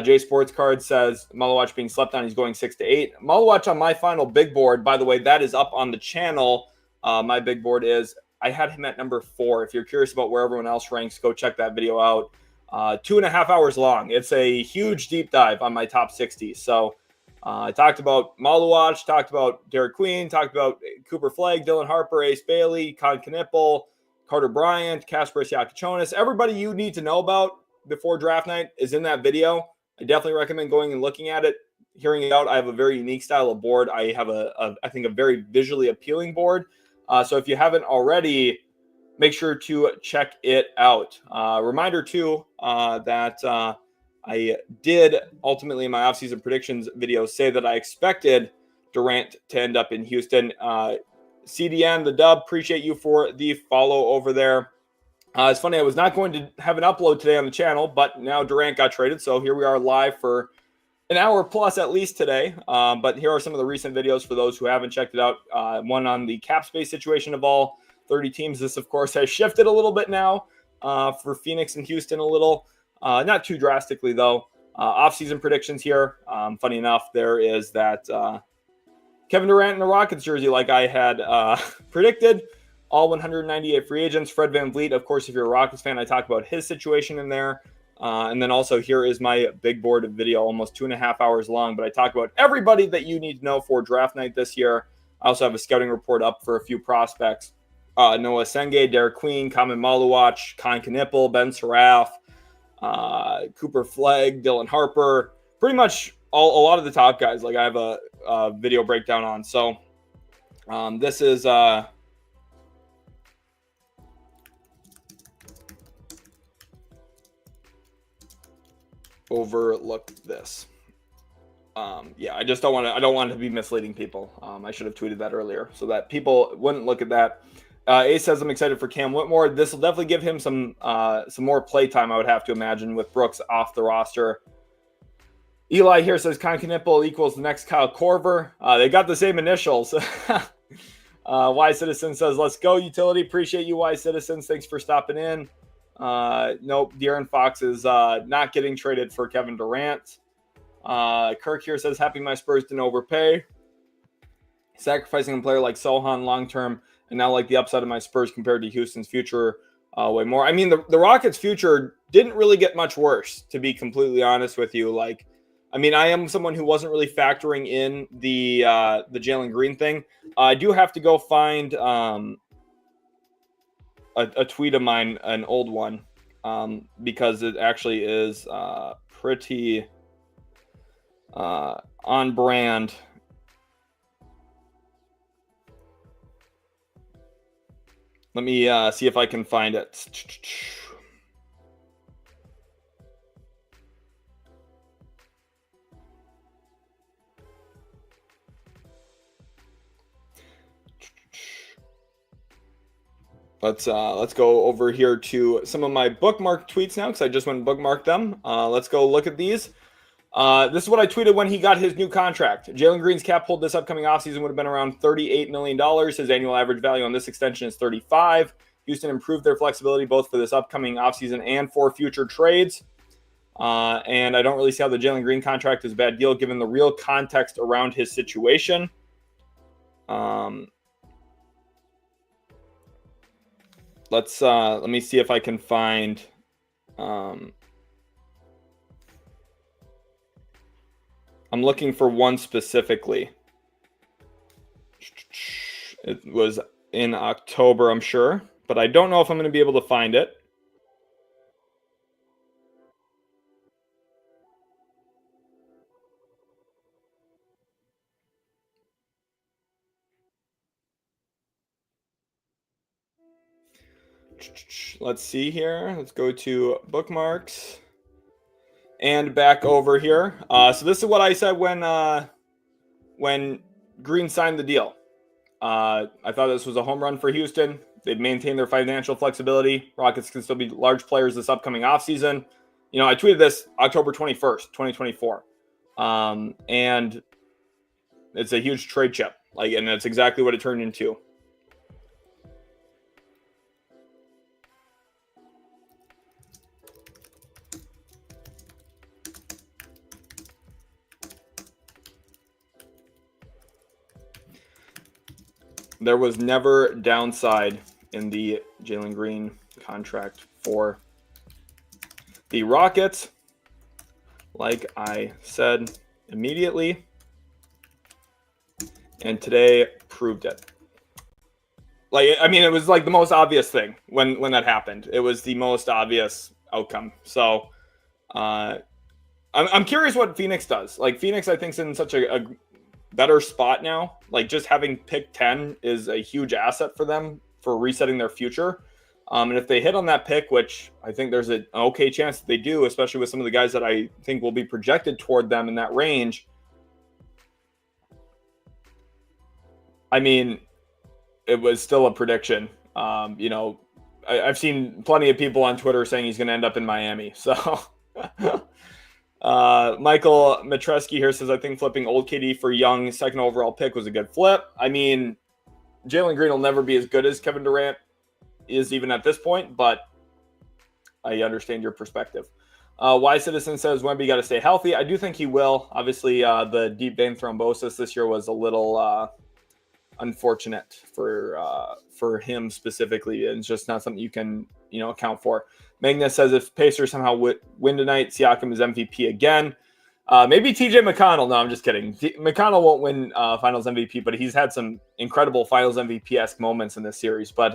Jay Sports Card says, Malawach being slept on, he's going 6-8. Malawach on my final big board, by the way, that is up on the channel. My big board is, I had him at number 4. If you're curious about where everyone else ranks, go check that video out. 2.5 hours long. It's a huge deep dive on my top 60. So I talked about Malawach, talked about Derek Queen, talked about Cooper Flagg, Dillon Harper, Ace Bailey, Con Knippel, Carter Bryant, Kasparis Yakichonis. Everybody you need to know about before draft night is in that video. I definitely recommend going and looking at it, hearing it out. I have a very unique style of board. I have I think a very visually appealing board. So if you haven't already, make sure to check it out. Reminder, too, that I did ultimately in my offseason predictions video say that I expected Durant to end up in Houston. CDN, the dub, appreciate you for the follow over there. It's funny, I was not going to have an upload today on the channel, but now Durant got traded, so here we are live for an hour plus at least today. But here are some of the recent videos for those who haven't checked it out. One on the cap space situation of all 30 teams. This, of course, has shifted a little bit now for Phoenix and Houston a little. Not too drastically, though. Off-season predictions here. Funny enough, there is that Kevin Durant in the Rockets jersey like I had predicted. All 198 free agents. Fred VanVleet, of course, if you're a Rockets fan, I talked about his situation in there. And then also here is my big board video, almost 2.5 hours long. But I talk about everybody that you need to know for draft night this year. I also have a scouting report up for a few prospects. Noah Senge, Derek Queen, Kamen Malawach, Con Knippel, Ben Seraph, Cooper Flagg, Dillon Harper. Pretty much a lot of the top guys. Like I have a video breakdown on. So this is... overlook this. I just don't want it to be misleading people. I should have tweeted that earlier so that people wouldn't look at that. Ace says I'm excited for Cam Whitmore. This will definitely give him some more play time, I would have to imagine, with Brooks off the roster. Eli here says Con Knippel equals the next Kyle Korver. They got the same initials. Y Citizen says, let's go, utility. Appreciate you, Y Citizens. Thanks for stopping in. Nope, De'Aaron Fox is not getting traded for Kevin Durant. Kirk here says, happy my Spurs didn't overpay. Sacrificing a player like Sohan long-term and now like the upside of my Spurs compared to Houston's future way more. The Rockets' future didn't really get much worse, to be completely honest with you. I am someone who wasn't really factoring in the Jalen Green thing. I do have to go find a tweet of mine, an old one, because it actually is pretty on brand. Let me see if I can find it. let's go over here to some of my bookmark tweets now because I just went and bookmarked them. Let's go look at these. This is what I tweeted when he got his new contract. Jalen Green's cap hold this upcoming offseason would have been around $38 million. His annual average value on this extension is $35. Houston improved their flexibility both for this upcoming offseason and for future trades. And I don't really see how the Jalen Green contract is a bad deal given the real context around his situation. Let me see if I can find I'm looking for one specifically. It was in October, I'm sure, but I don't know if I'm going to be able to find it. Let's see here. Let's go to bookmarks and back over here. So this is what I said when Green signed the deal. I thought this was a home run for Houston. They'd maintain their financial flexibility. Rockets can still be large players this upcoming offseason. You know, I tweeted this October 21st, 2024. And it's a huge trade chip. And that's exactly what it turned into. There was never downside in the Jalen Green contract for the Rockets. Like I said immediately, and today proved it. It was like the most obvious thing when that happened. It was the most obvious outcome. So I'm curious what Phoenix does. Phoenix, I think, is in such a better spot now. Just having pick 10 is a huge asset for them for resetting their future. And if they hit on that pick, which I think there's an okay chance that they do, especially with some of the guys that I think will be projected toward them in that range. I mean, it was still a prediction. I've seen plenty of people on Twitter saying he's going to end up in Miami. So Michael Matreski here says, I think flipping old KD for young second overall pick was a good flip. I mean, Jalen Green will never be as good as Kevin Durant is even at this point, but I understand your perspective. Wise Citizen says Wemby got to stay healthy. I do think he will. Obviously, the deep vein thrombosis this year was a little unfortunate for him specifically, and it's just not something you can account for. Magnus says if Pacers somehow win tonight, Siakam is MVP again. Maybe TJ McConnell. No, I'm just kidding. McConnell won't win Finals MVP, but he's had some incredible Finals MVP-esque moments in this series. But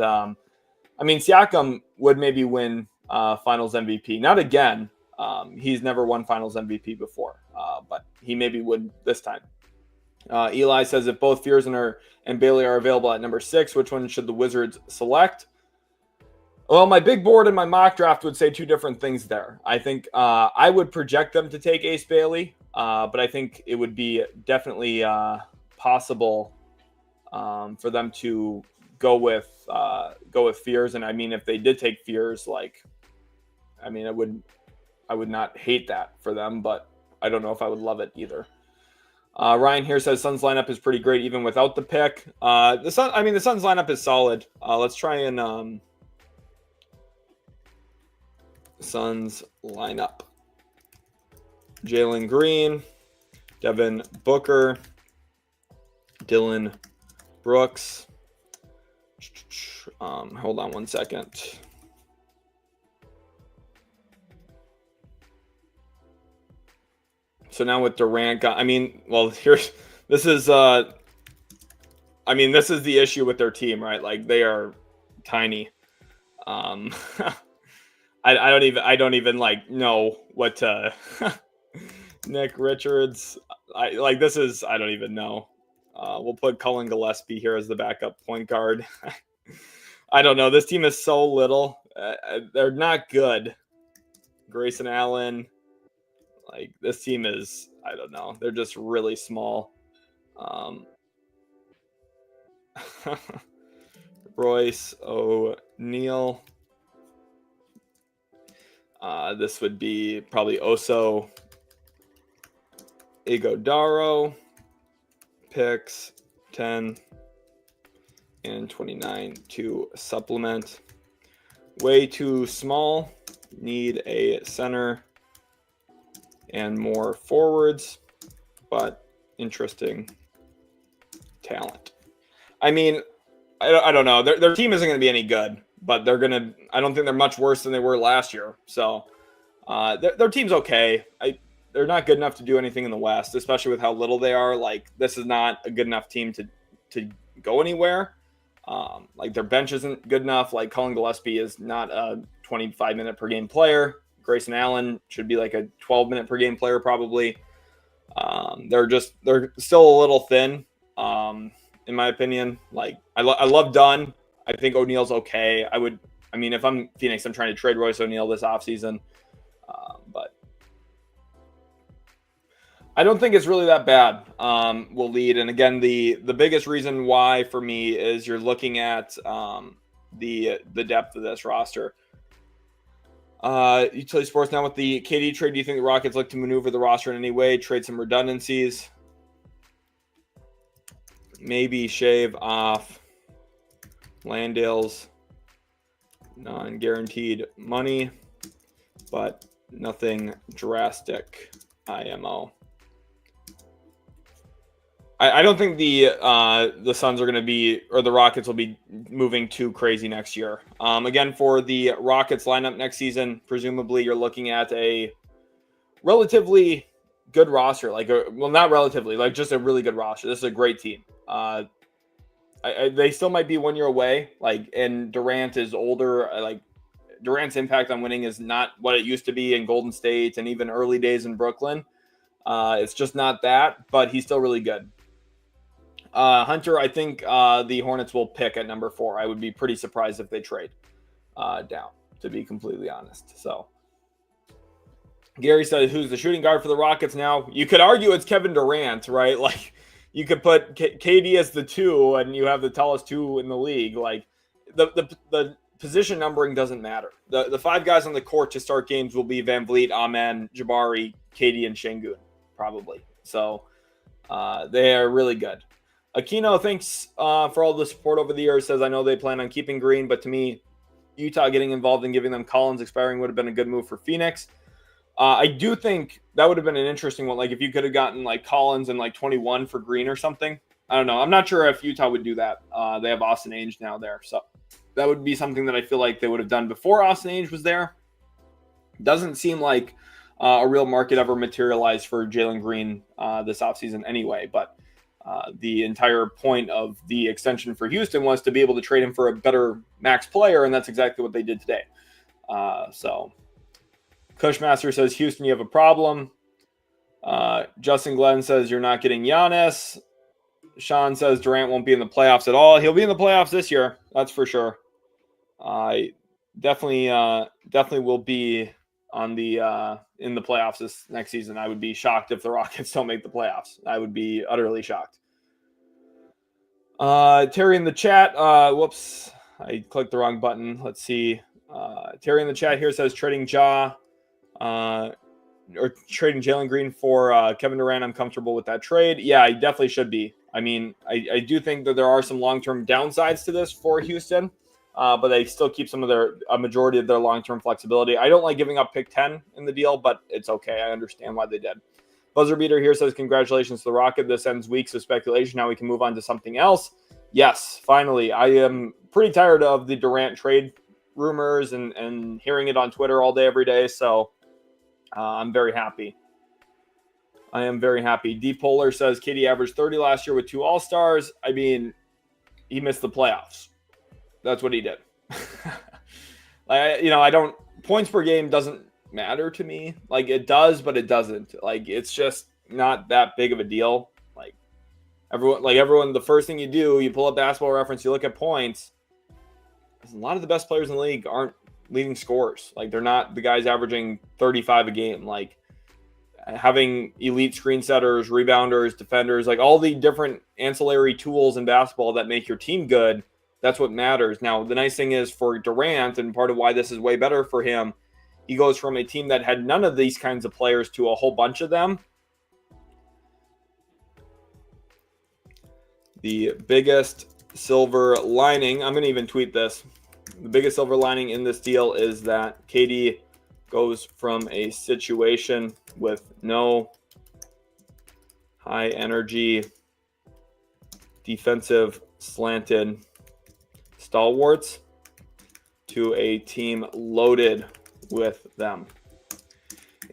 Siakam would maybe win Finals MVP. Not again. He's never won Finals MVP before, but he maybe would this time. Eli says if both Fears and Bailey are available at number 6, which one should the Wizards select? Well, my big board and my mock draft would say two different things there. I think I would project them to take Ace Bailey, but I think it would be definitely possible for them to go with Fears. And I mean, if they did take Fears, I would not hate that for them, but I don't know if I would love it either. Ryan here says Suns lineup is pretty great even without the pick. The Suns lineup is solid. Let's try and Suns lineup. Jalen Green, Devin Booker, Dillon Brooks. Hold on one second. So now with Durant, this is the issue with their team, right? They are tiny. I don't even know what to Nick Richards. I don't even know. We'll put Cullen Gillespie here as the backup point guard. I don't know. This team is so little. They're not good. Grayson Allen. This team is, I don't know. They're just really small. Royce O'Neal. This would be probably Oso Ighodaro. Picks 10 and 29 to supplement. Way too small. Need a center and more forwards, but interesting talent. I mean, I don't know. Their team isn't going to be any good, but I don't think they're much worse than they were last year. So their team's okay. They're not good enough to do anything in the West, especially with how little they are. Like, this is not a good enough team to go anywhere. Like, their bench isn't good enough. Like, Colin Gillespie is not a 25-minute per game player. Grayson Allen should be like a 12-minute per game player probably. They're still a little thin, in my opinion. Like, I love Dunn. I think O'Neal's okay. If I'm Phoenix, I'm trying to trade Royce O'Neal this offseason. But I don't think it's really that bad. Will lead. And again, the biggest reason why for me is you're looking at the depth of this roster. Utility Sports, now with the KD trade, do you think the Rockets look to maneuver the roster in any way, trade some redundancies, maybe shave off Landale's non-guaranteed money, but nothing drastic? IMO. I don't think the Suns are going to be, or the Rockets will be moving too crazy next year. Again, for the Rockets lineup next season, presumably you're looking at a relatively good roster. Not relatively, like just a really good roster. This is a great team. They still might be 1 year away. And Durant is older. Durant's impact on winning is not what it used to be in Golden State and even early days in Brooklyn. It's just not that, but he's still really good. Hunter, I think the Hornets will pick at number 4. I would be pretty surprised if they trade down, to be completely honest. So Gary said, who's the shooting guard for the Rockets now? You could argue it's Kevin Durant, right? Like, you could put KD as the 2 and you have the tallest 2 in the league. Like, the position numbering doesn't matter. The 5 guys on the court to start games will be Van Vliet, Amen, Jabari, KD, and Şengün, probably. So they are really good. Aquino, thanks for all the support over the years. Says, I know they plan on keeping Green, but to me, Utah getting involved and giving them Collins expiring would have been a good move for Phoenix. I do think that would have been an interesting one. Like, if you could have gotten like Collins and like 21 for Green or something. I don't know. I'm not sure if Utah would do that. They have Austin Ainge now there. So that would be something that I feel like they would have done before Austin Ainge was there. Doesn't seem like a real market ever materialized for Jalen Green this offseason anyway. But the entire point of the extension for Houston was to be able to trade him for a better max player, and that's exactly what they did today. So Cushmaster says, Houston, you have a problem. Justin Glenn says, you're not getting Giannis. Sean says Durant won't be in the playoffs at all. He'll be in the playoffs this year, that's for sure. I definitely will be on the in the playoffs this next season. I would be shocked if the Rockets don't make the playoffs. I would be utterly shocked. Terry in the chat. Whoops, I clicked the wrong button. Let's see. Terry in the chat here says trading or trading Jalen Green for Kevin Durant. I'm comfortable with that trade. Yeah, I definitely should be. I mean, I do think that there are some long-term downsides to this for Houston, but they still keep a majority of their long-term flexibility. I don't like giving up pick 10 in the deal, but it's okay. I understand why they did. Buzzer Beater here says, congratulations to the Rocket. This ends weeks of speculation. Now we can move on to something else. Yes, finally. I am pretty tired of the Durant trade rumors and hearing it on Twitter all day, every day. So I'm very happy. I am very happy. D Polar says KD averaged 30 last year with 2 All-Stars. I mean, he missed the playoffs. That's what he did. Points per game doesn't matter to me. Like, it does, but it doesn't. Like, it's just not that big of a deal. Everyone, the first thing you do, you pull up Basketball Reference, you look at points. A lot of the best players in the league aren't leading scorers. Like, they're not the guys averaging 35 a game. Like, having elite screen setters, rebounders, defenders, like all the different ancillary tools in basketball that make your team good That's what matters. Now, the nice thing is for Durant, and part of why this is way better for him, he goes from a team that had none of these kinds of players to a whole bunch of them. The biggest silver lining, I'm going to even tweet this. The biggest silver lining in this deal is that KD goes from a situation with no high energy defensive slanted stalwarts to a team loaded with them.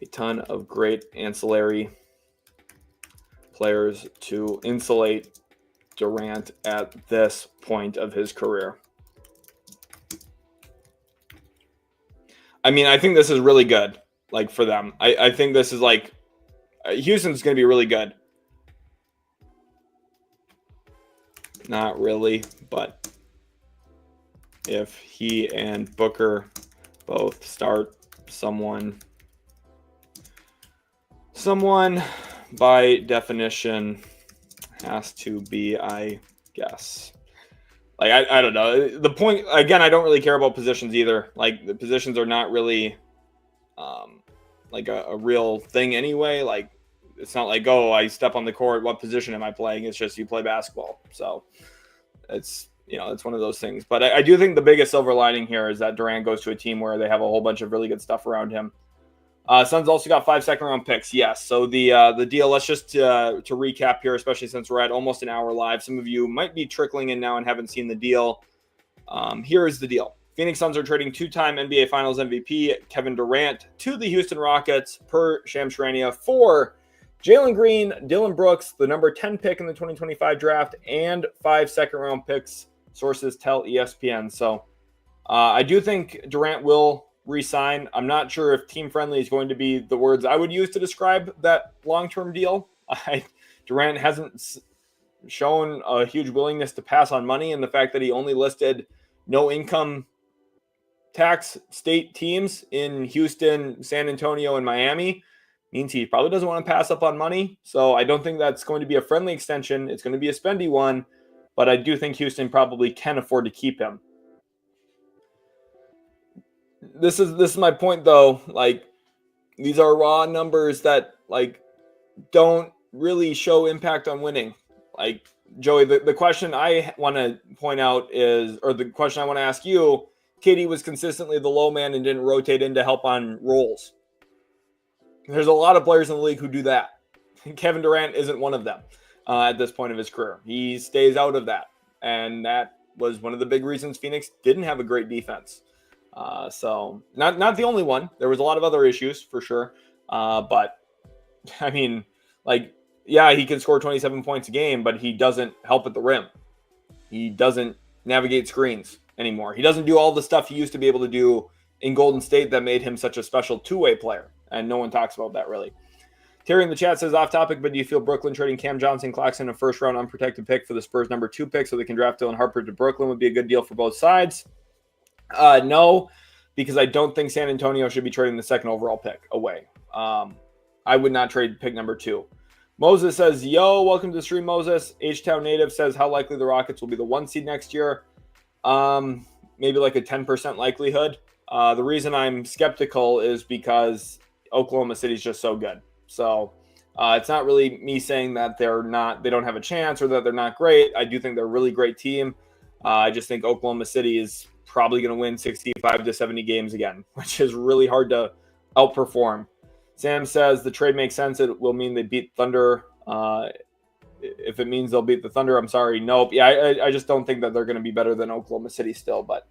A ton of great ancillary players to insulate Durant at this point of his career. I mean, I think this is really good, like, for them. I think this is like, Houston's going to be really good. Not really, but if he and Booker both start, someone by definition has to be, I guess. Like, I don't know. The point, again, I don't really care about positions either. Like, the positions are not really like a real thing anyway. Like, it's not like, oh, I step on the court, what position am I playing? It's just you play basketball. So it's, it's one of those things. But I do think the biggest silver lining here is that Durant goes to a team where they have a whole bunch of really good stuff around him. Suns also got 5 second-round picks. Yes. So the deal, let's just to recap here, especially since we're at almost an hour live. Some of you might be trickling in now and haven't seen the deal. Here is the deal. Phoenix Suns are trading 2-time NBA Finals MVP Kevin Durant to the Houston Rockets per Shams Charania for Jalen Green, Dillon Brooks, the number 10 pick in the 2025 draft, and 5 second-round picks, sources tell ESPN. So I do think Durant will re-sign. I'm not sure if team friendly is going to be the words I would use to describe that long-term deal. Durant hasn't shown a huge willingness to pass on money, and the fact that he only listed no income tax state teams in Houston, San Antonio, and Miami means he probably doesn't want to pass up on money. So I don't think that's going to be a friendly extension. It's going to be a spendy one, but I do think Houston probably can afford to keep him. This is my point, though. Like, these are raw numbers that, like, don't really show impact on winning. Like, Joey, the question I want to point out is, or the question I want to ask you, KD was consistently the low man and didn't rotate in to help on roles. There's a lot of players in the league who do that. Kevin Durant isn't one of them at this point of his career. He stays out of that. And that was one of the big reasons Phoenix didn't have a great defense. So not the only one. There was a lot of other issues for sure. But I mean, like, yeah, he can score 27 points a game, but he doesn't help at the rim. He doesn't navigate screens anymore. He doesn't do all the stuff he used to be able to do in Golden State that made him such a special two-way player. And no one talks about that really. Terry in the chat says, off topic, but do you feel Brooklyn trading Cam Johnson, Claxton, a first-round unprotected pick for the Spurs number 2 pick so they can draft Dillon Harper to Brooklyn would be a good deal for both sides? No, because I don't think San Antonio should be trading the second overall pick away. I would not trade pick number 2. Moses says, yo, welcome to the stream, Moses. H-Town Native says, how likely the Rockets will be the 1 seed next year? Maybe like a 10% likelihood. The reason I'm skeptical is because Oklahoma City is just so good. So it's not really me saying that they don't have a chance or that they're not great. I do think they're a really great team. I just think Oklahoma City is probably going to win 65 to 70 games again, which is really hard to outperform. Sam says the trade makes sense. It will mean they beat Thunder. If it means they'll beat the Thunder, I'm sorry. Nope. Yeah, I just don't think that they're going to be better than Oklahoma City still. But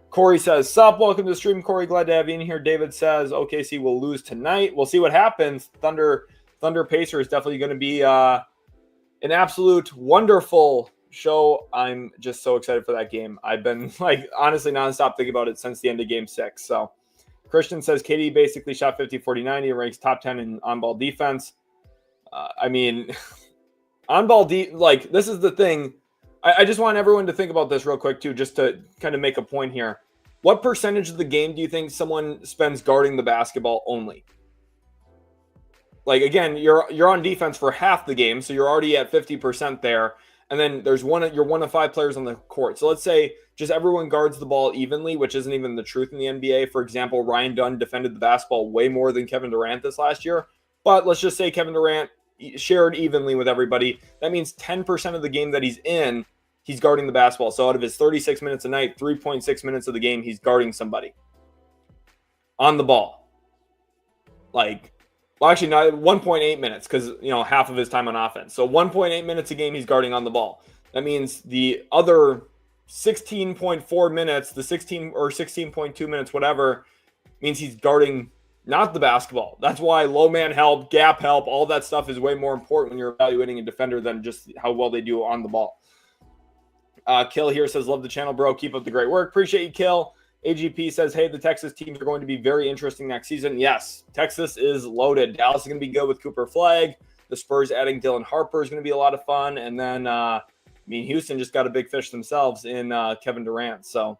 Corey says, sup, welcome to the stream, Corey. Glad to have you in here. David says, OKC will lose tonight. We'll see what happens. Thunder Pacer is definitely going to be an absolute wonderful show. I'm just so excited for that game. I've been, like, honestly nonstop thinking about it since the end of Game 6. So Christian says KD basically shot 50-40-90 and ranks top 10 in on-ball defense. I mean, on-ball this is the thing. I just want everyone to think about this real quick, too, just to kind of make a point here. What percentage of the game do you think someone spends guarding the basketball only? Like, again, you're on defense for half the game, so you're already at 50% there. and then there's you're 1 of 5 players on the court. So let's say just everyone guards the ball evenly, which isn't even the truth in the NBA. For example, Ryan Dunn defended the basketball way more than Kevin Durant this last year. But let's just say Kevin Durant shared evenly with everybody. That means 10% of the game that he's in, he's guarding the basketball. So out of his 36 minutes a night, 3.6 minutes of the game, he's guarding somebody on the ball. Actually, not 1.8 minutes because, half of his time on offense. So 1.8 minutes a game he's guarding on the ball. That means the other 16.4 minutes, the 16 or 16.2 minutes, whatever, means he's guarding not the basketball. That's why low man help, gap help, all that stuff is way more important when you're evaluating a defender than just how well they do on the ball. Kill here says, love the channel, bro. Keep up the great work. Appreciate you, Kill. AGP says, hey, the Texas teams are going to be very interesting next season. Yes, Texas is loaded. Dallas is going to be good with Cooper Flagg. The Spurs adding Dylan Harper is going to be a lot of fun. And then, Houston just got a big fish themselves in Kevin Durant. So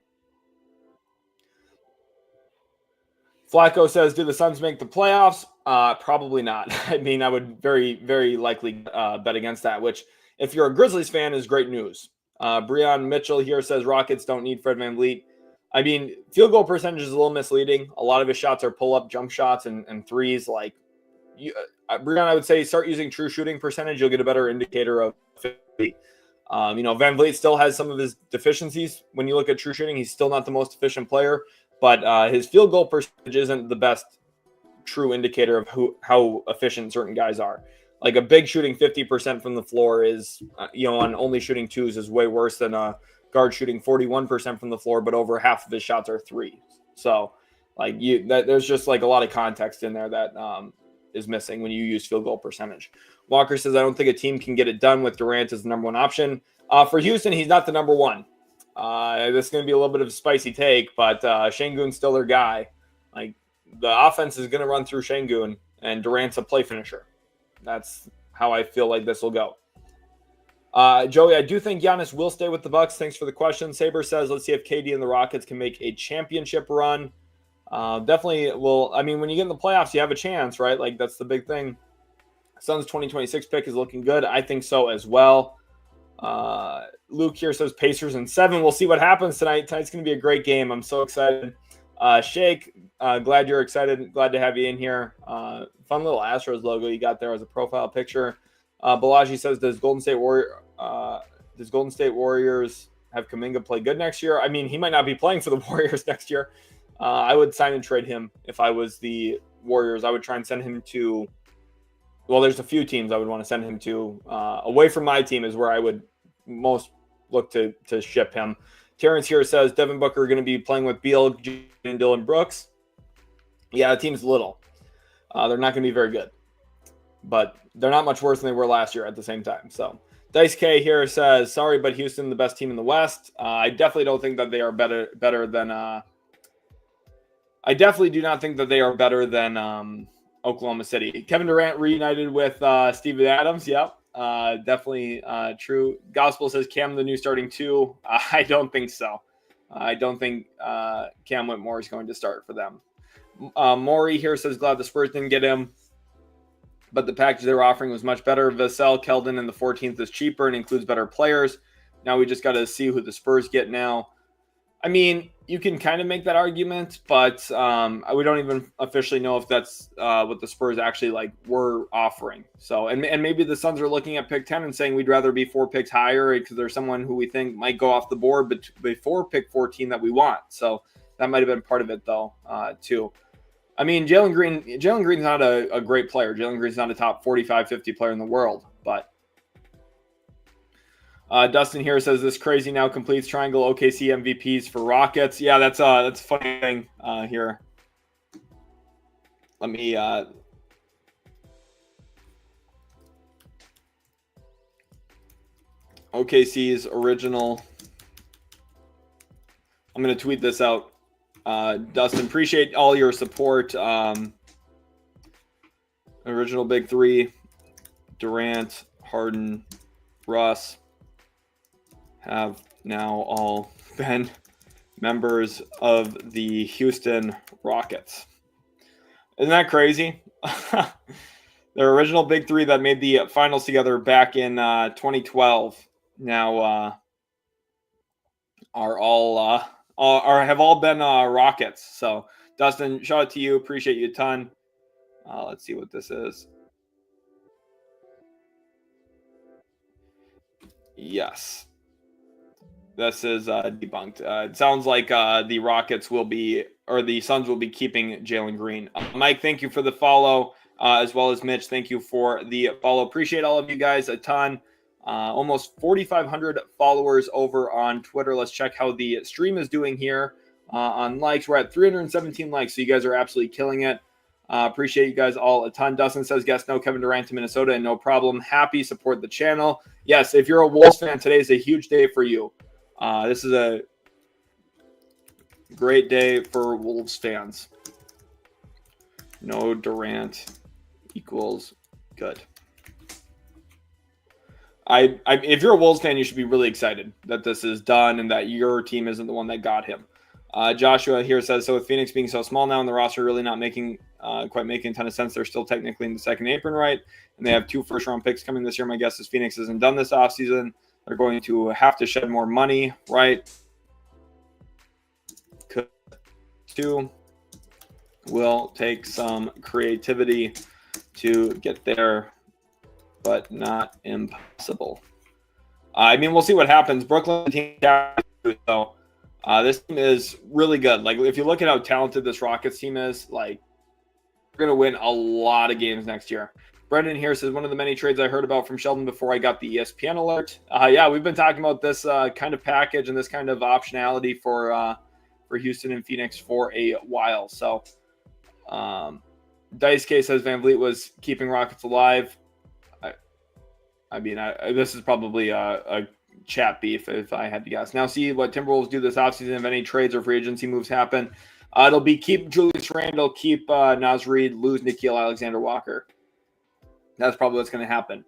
Flacco says, do the Suns make the playoffs? Probably not. I would very, very likely bet against that, which if you're a Grizzlies fan is great news. Breon Mitchell here says Rockets don't need Fred VanVleet. Field goal percentage is a little misleading. A lot of his shots are pull-up jump shots and threes. Breon, I would say start using true shooting percentage. You'll get a better indicator of 50. VanVleet still has some of his deficiencies. When you look at true shooting, he's still not the most efficient player, but his field goal percentage isn't the best true indicator of how efficient certain guys are. Like a big shooting 50% from the floor is, on only shooting twos is way worse than a guard shooting 41% from the floor, but over half of his shots are threes. So there's just a lot of context in there that is missing when you use field goal percentage. Walker says, I don't think a team can get it done with Durant as the number one option. For Houston, he's not the number one. This is going to be a little bit of a spicy take, but Şengün's still their guy. The offense is going to run through Şengün, and Durant's a play finisher. That's how I feel like this will go. Joey, I do think Giannis will stay with the Bucks. Thanks for the question. Saber says, let's see if KD and the Rockets can make a championship run. Definitely will. When you get in the playoffs, you have a chance, right? That's the big thing. Suns 2026 pick is looking good. I think so as well. Luke here says Pacers in 7. We'll see what happens tonight. Tonight's going to be a great game. I'm so excited. Shake, glad you're excited. Glad to have you in here. Fun little Astros logo you got there as a profile picture. Balaji says, does Golden State Warriors have Kuminga play good next year? He might not be playing for the Warriors next year. I would sign and trade him if I was the Warriors. I would try and send him to, there's a few teams I would want to send him to. Away from my team is where I would most look to ship him. Terrence here says, Devin Booker going to be playing with Beal and Dillon Brooks. Yeah, the team's little. They're not going to be very good. But they're not much worse than they were last year at the same time. So Dice K here says, sorry, but Houston, the best team in the West. I definitely don't think that they are better than I definitely do not think that they are better than Oklahoma City. Kevin Durant reunited with Steven Adams. Yep. Definitely true. Gospel says Cam the new starting 2. I don't think so. I don't think Cam Whitmore is going to start for them. Maury here says glad the Spurs didn't get him, but the package they were offering was much better. Vassell, Keldon, and the 14th is cheaper and includes better players. Now we just got to see who the Spurs get now. You can kind of make that argument, but we don't even officially know if that's what the Spurs actually were offering. So, and maybe the Suns are looking at pick 10 and saying we'd rather be 4 picks higher because there's someone who we think might go off the board before pick 14 that we want. So that might have been part of it though, too. Jalen Green's not a great player. Jalen Green's not a top 45, 50 player in the world, but Dustin here says this crazy now completes triangle OKC MVPs for Rockets. Yeah, that's a funny thing here. Let me OKC's original. I'm going to tweet this out. Dustin, appreciate all your support. Original big 3, Durant, Harden, Russ have now all been members of the Houston Rockets. Isn't that crazy? Their original big 3 that made the finals together back in 2012 now have all been Rockets. So Dustin, shout out to you. Appreciate you a ton. Let's see what this is. Yes. This is debunked. It sounds like the Rockets will be, or the Suns will be keeping Jalen Green. Mike, thank you for the follow, as well as Mitch. Thank you for the follow. Appreciate all of you guys a ton. Almost 4,500 followers over on Twitter. Let's check how the stream is doing here on likes. We're at 317 likes, so you guys are absolutely killing it. Appreciate you guys all a ton. Dustin says, yes, no Kevin Durant to Minnesota, and no problem. Happy, support the channel. Yes, if you're a Wolves fan, today is a huge day for you. This is a great day for Wolves fans. No Durant equals good. If you're a Wolves fan, you should be really excited that this is done and that your team isn't the one that got him. Joshua here says, so with Phoenix being so small now and the roster really not quite making a ton of sense, they're still technically in the second apron, right? And they have 2 first-round picks coming this year. My guess is Phoenix isn't done this offseason. They're going to have to shed more money, right? Two will take some creativity to get there, but not impossible. I mean, we'll see what happens. Brooklyn team, so this team is really good. Like, if you look at how talented this Rockets team is, like, we're going to win a lot of games next year. Brendan here says, one of the many trades I heard about from Sheldon before I got the ESPN alert. Yeah, we've been talking about this kind of package and this kind of optionality for Houston and Phoenix for a while. So, Dice K says Van Vliet was keeping Rockets alive. I mean, this is probably a chat beef if I had to guess. Now, see what Timberwolves do this offseason if any trades or free agency moves happen. It'll be keep Julius Randle, keep Naz Reid, lose Nickeil Alexander-Walker. That's probably what's going to happen.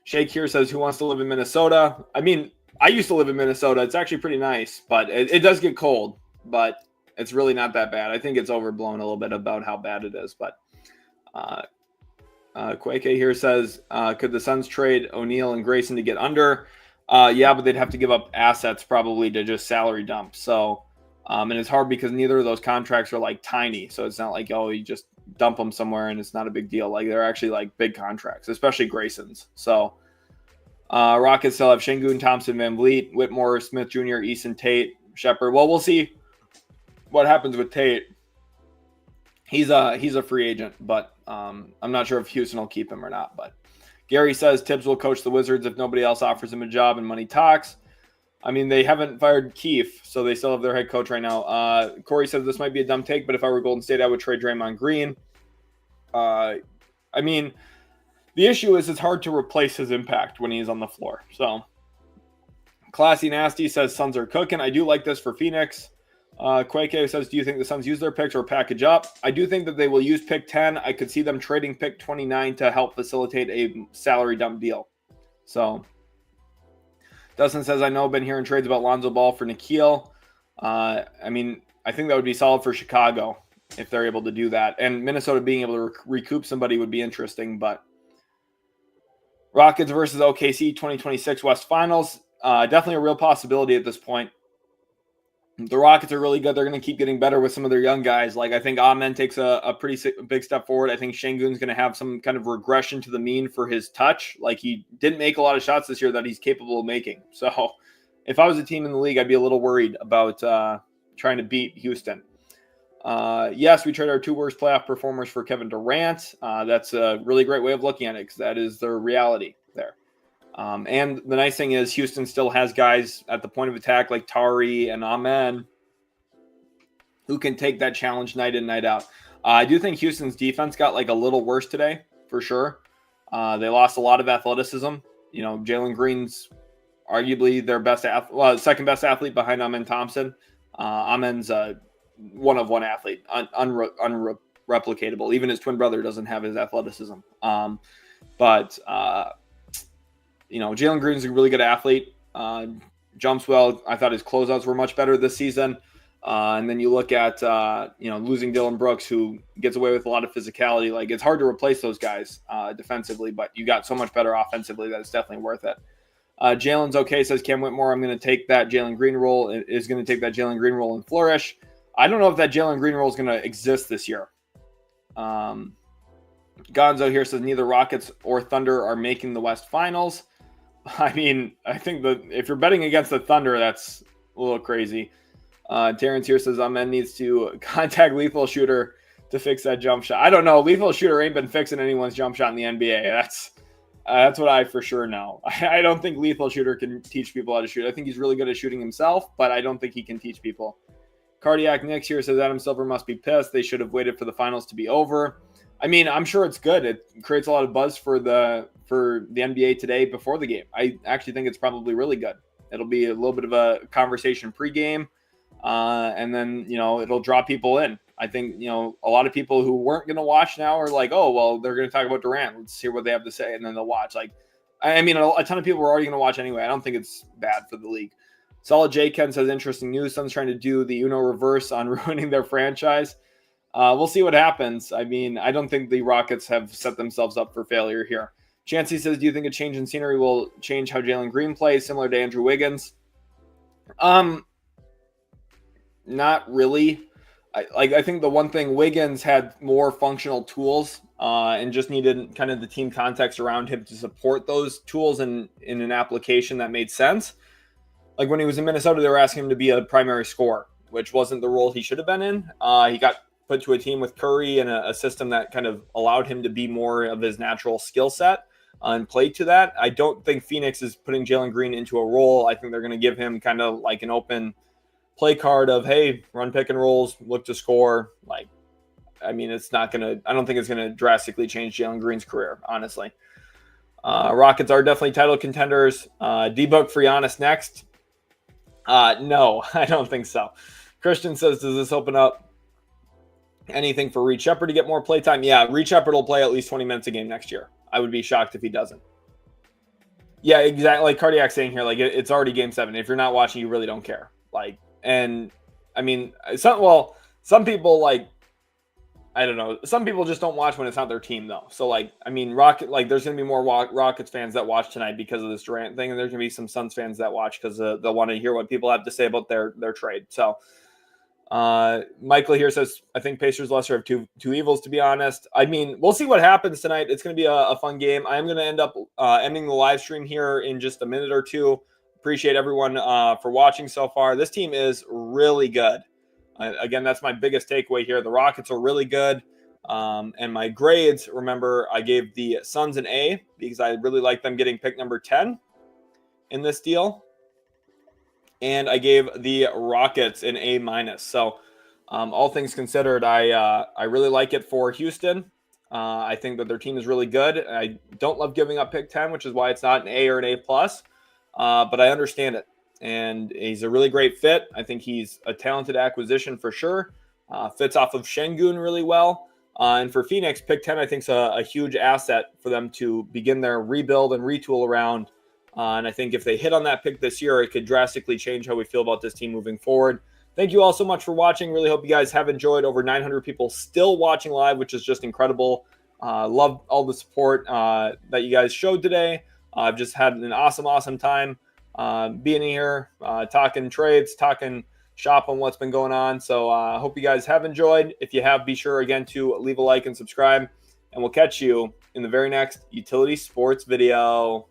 Shake here says, who wants to live in Minnesota? I mean, I used to live in Minnesota. It's actually pretty nice, but it does get cold, but it's really not that bad. I think it's overblown a little bit about how bad it is, but Quake here says, could the Suns trade O'Neal and Grayson to get under? Yeah, but they'd have to give up assets probably to just salary dump. So, and it's hard because neither of those contracts are like tiny. So it's not like, oh, you just dump them somewhere and it's not a big deal. Like, they're actually like big contracts, especially Grayson's. So Rockets still have Şengün, Thompson, Van Vliet, Whitmore, Smith Jr., Easton, Tate, Shepard. Well, we'll see what happens with Tate. He's a free agent, but I'm not sure if Houston will keep him or not. But Gary says Tibbs will coach the Wizards if nobody else offers him a job and money talks. I mean, they haven't fired Keefe, so they still have their head coach right now. Corey says this might be a dumb take, but if I were Golden State, I would trade Draymond Green. I mean, the issue is it's hard to replace his impact when he's on the floor. So, Classy Nasty says Suns are cooking. I do like this for Phoenix. Quake says, do you think the Suns use their picks or package up? I do think that they will use pick 10. I could see them trading pick 29 to help facilitate a salary dump deal. So, Dustin says, I know I've been hearing trades about Lonzo Ball for Nickeil. I mean, I think that would be solid for Chicago if they're able to do that. And Minnesota being able to recoup somebody would be interesting. But Rockets versus OKC 2026 West Finals, definitely a real possibility at this point. The Rockets are really good. They're going to keep getting better with some of their young guys. Like, I think Amen takes a pretty big step forward. I think Şengün's going to have some kind of regression to the mean for his touch. Like, he didn't make a lot of shots this year that he's capable of making. So, if I was a team in the league, I'd be a little worried about trying to beat Houston. Yes, we traded our 2 worst playoff performers for Kevin Durant. That's a really great way of looking at it because that is the reality there. And the nice thing is Houston still has guys at the point of attack like Tari and Amen who can take that challenge night in, night out. I do think Houston's defense got like a little worse today for sure. They lost a lot of athleticism. You know, Jalen Green's arguably their best second best athlete behind Amen Thompson. Amen's one-of-one athlete, unreplicatable. Even his twin brother doesn't have his athleticism. You know, Jalen Green's a really good athlete. Jumps well. I thought his closeouts were much better this season. And then you look at, losing Dillon Brooks, who gets away with a lot of physicality. Like, it's hard to replace those guys defensively, but you got so much better offensively that it's definitely worth it. Jalen's okay, says Cam Whitmore. I'm going to take that Jalen Green role. Is going to take that Jalen Green role and flourish. I don't know if that Jalen Green role is going to exist this year. Gonzo here says neither Rockets or Thunder are making the West Finals. I mean, I think that if you're betting against the Thunder, that's a little crazy. Terrence here says Amen needs to contact Lethal Shooter to fix that jump shot. I don't know. Lethal Shooter ain't been fixing anyone's jump shot in the NBA. That's what I for sure know. I don't think Lethal Shooter can teach people how to shoot. I think he's really good at shooting himself, but I don't think he can teach people. Cardiac Nick here says Adam Silver must be pissed. They should have waited for the finals to be over. I mean, I'm sure it's good. It creates a lot of buzz for the NBA today before the game. I actually think it's probably really good. It'll be a little bit of a conversation pregame, and then, it'll draw people in. I think, a lot of people who weren't going to watch now are like, oh, well, they're going to talk about Durant. Let's hear what they have to say, and then they'll watch. Like, I mean, a ton of people were already going to watch anyway. I don't think it's bad for the league. Solid J. Ken says, interesting news. Suns trying to do the Uno reverse on ruining their franchise. We'll see what happens. I mean, I don't think the Rockets have set themselves up for failure here. Chancey says, do you think a change in scenery will change how Jalen Green plays, similar to Andrew Wiggins? Not really. I think the one thing, Wiggins had more functional tools and just needed kind of the team context around him to support those tools in an application that made sense. Like when he was in Minnesota, they were asking him to be a primary scorer, which wasn't the role he should have been in. He got put to a team with Curry and a system that kind of allowed him to be more of his natural skill set and play to that. I don't think Phoenix is putting Jalen Green into a role. I think they're going to give him kind of like an open play card of, hey, run pick and rolls, look to score. Like, I mean, I don't think it's going to drastically change Jalen Green's career, honestly. Rockets are definitely title contenders. D-Book for Giannis next. No, I don't think so. Christian says, does this open up anything for Reed Shepherd to get more play time? Yeah, Reed Shepherd will play at least 20 minutes a game next year. I would be shocked if he doesn't. Yeah, exactly. Like Cardiac saying here, like it's already game 7. If you're not watching, you really don't care. Like, and I mean, some people like, I don't know. Some people just don't watch when it's not their team though. So like, I mean, there's going to be more Rockets fans that watch tonight because of this Durant thing. And there's going to be some Suns fans that watch because they'll want to hear what people have to say about their trade. So Michael here says, I think Pacers lesser of two evils, to be honest. I mean, we'll see what happens tonight. It's going to be a fun game. I'm going to end up ending the live stream here in just a minute or two. Appreciate everyone for watching so far. This team is really good. Again, that's my biggest takeaway here. The Rockets are really good. And my grades, remember, I gave the Suns an A because I really like them getting pick number 10 in this deal. And I gave the Rockets an A-. So all things considered, I really like it for Houston. I think that their team is really good. I don't love giving up pick 10, which is why it's not an A or an A+. But I understand it. And he's a really great fit. I think he's a talented acquisition for sure. Fits off of Şengün really well. And for Phoenix, pick 10, I think, is a huge asset for them to begin their rebuild and retool around. And I think if they hit on that pick this year, it could drastically change how we feel about this team moving forward. Thank you all so much for watching. Really hope you guys have enjoyed. Over 900 people still watching live, which is just incredible. Love all the support that you guys showed today. I've just had an awesome time being here, talking trades, talking shop on what's been going on. So I hope you guys have enjoyed. If you have, be sure again to leave a like and subscribe, and we'll catch you in the very next Utility Sports video.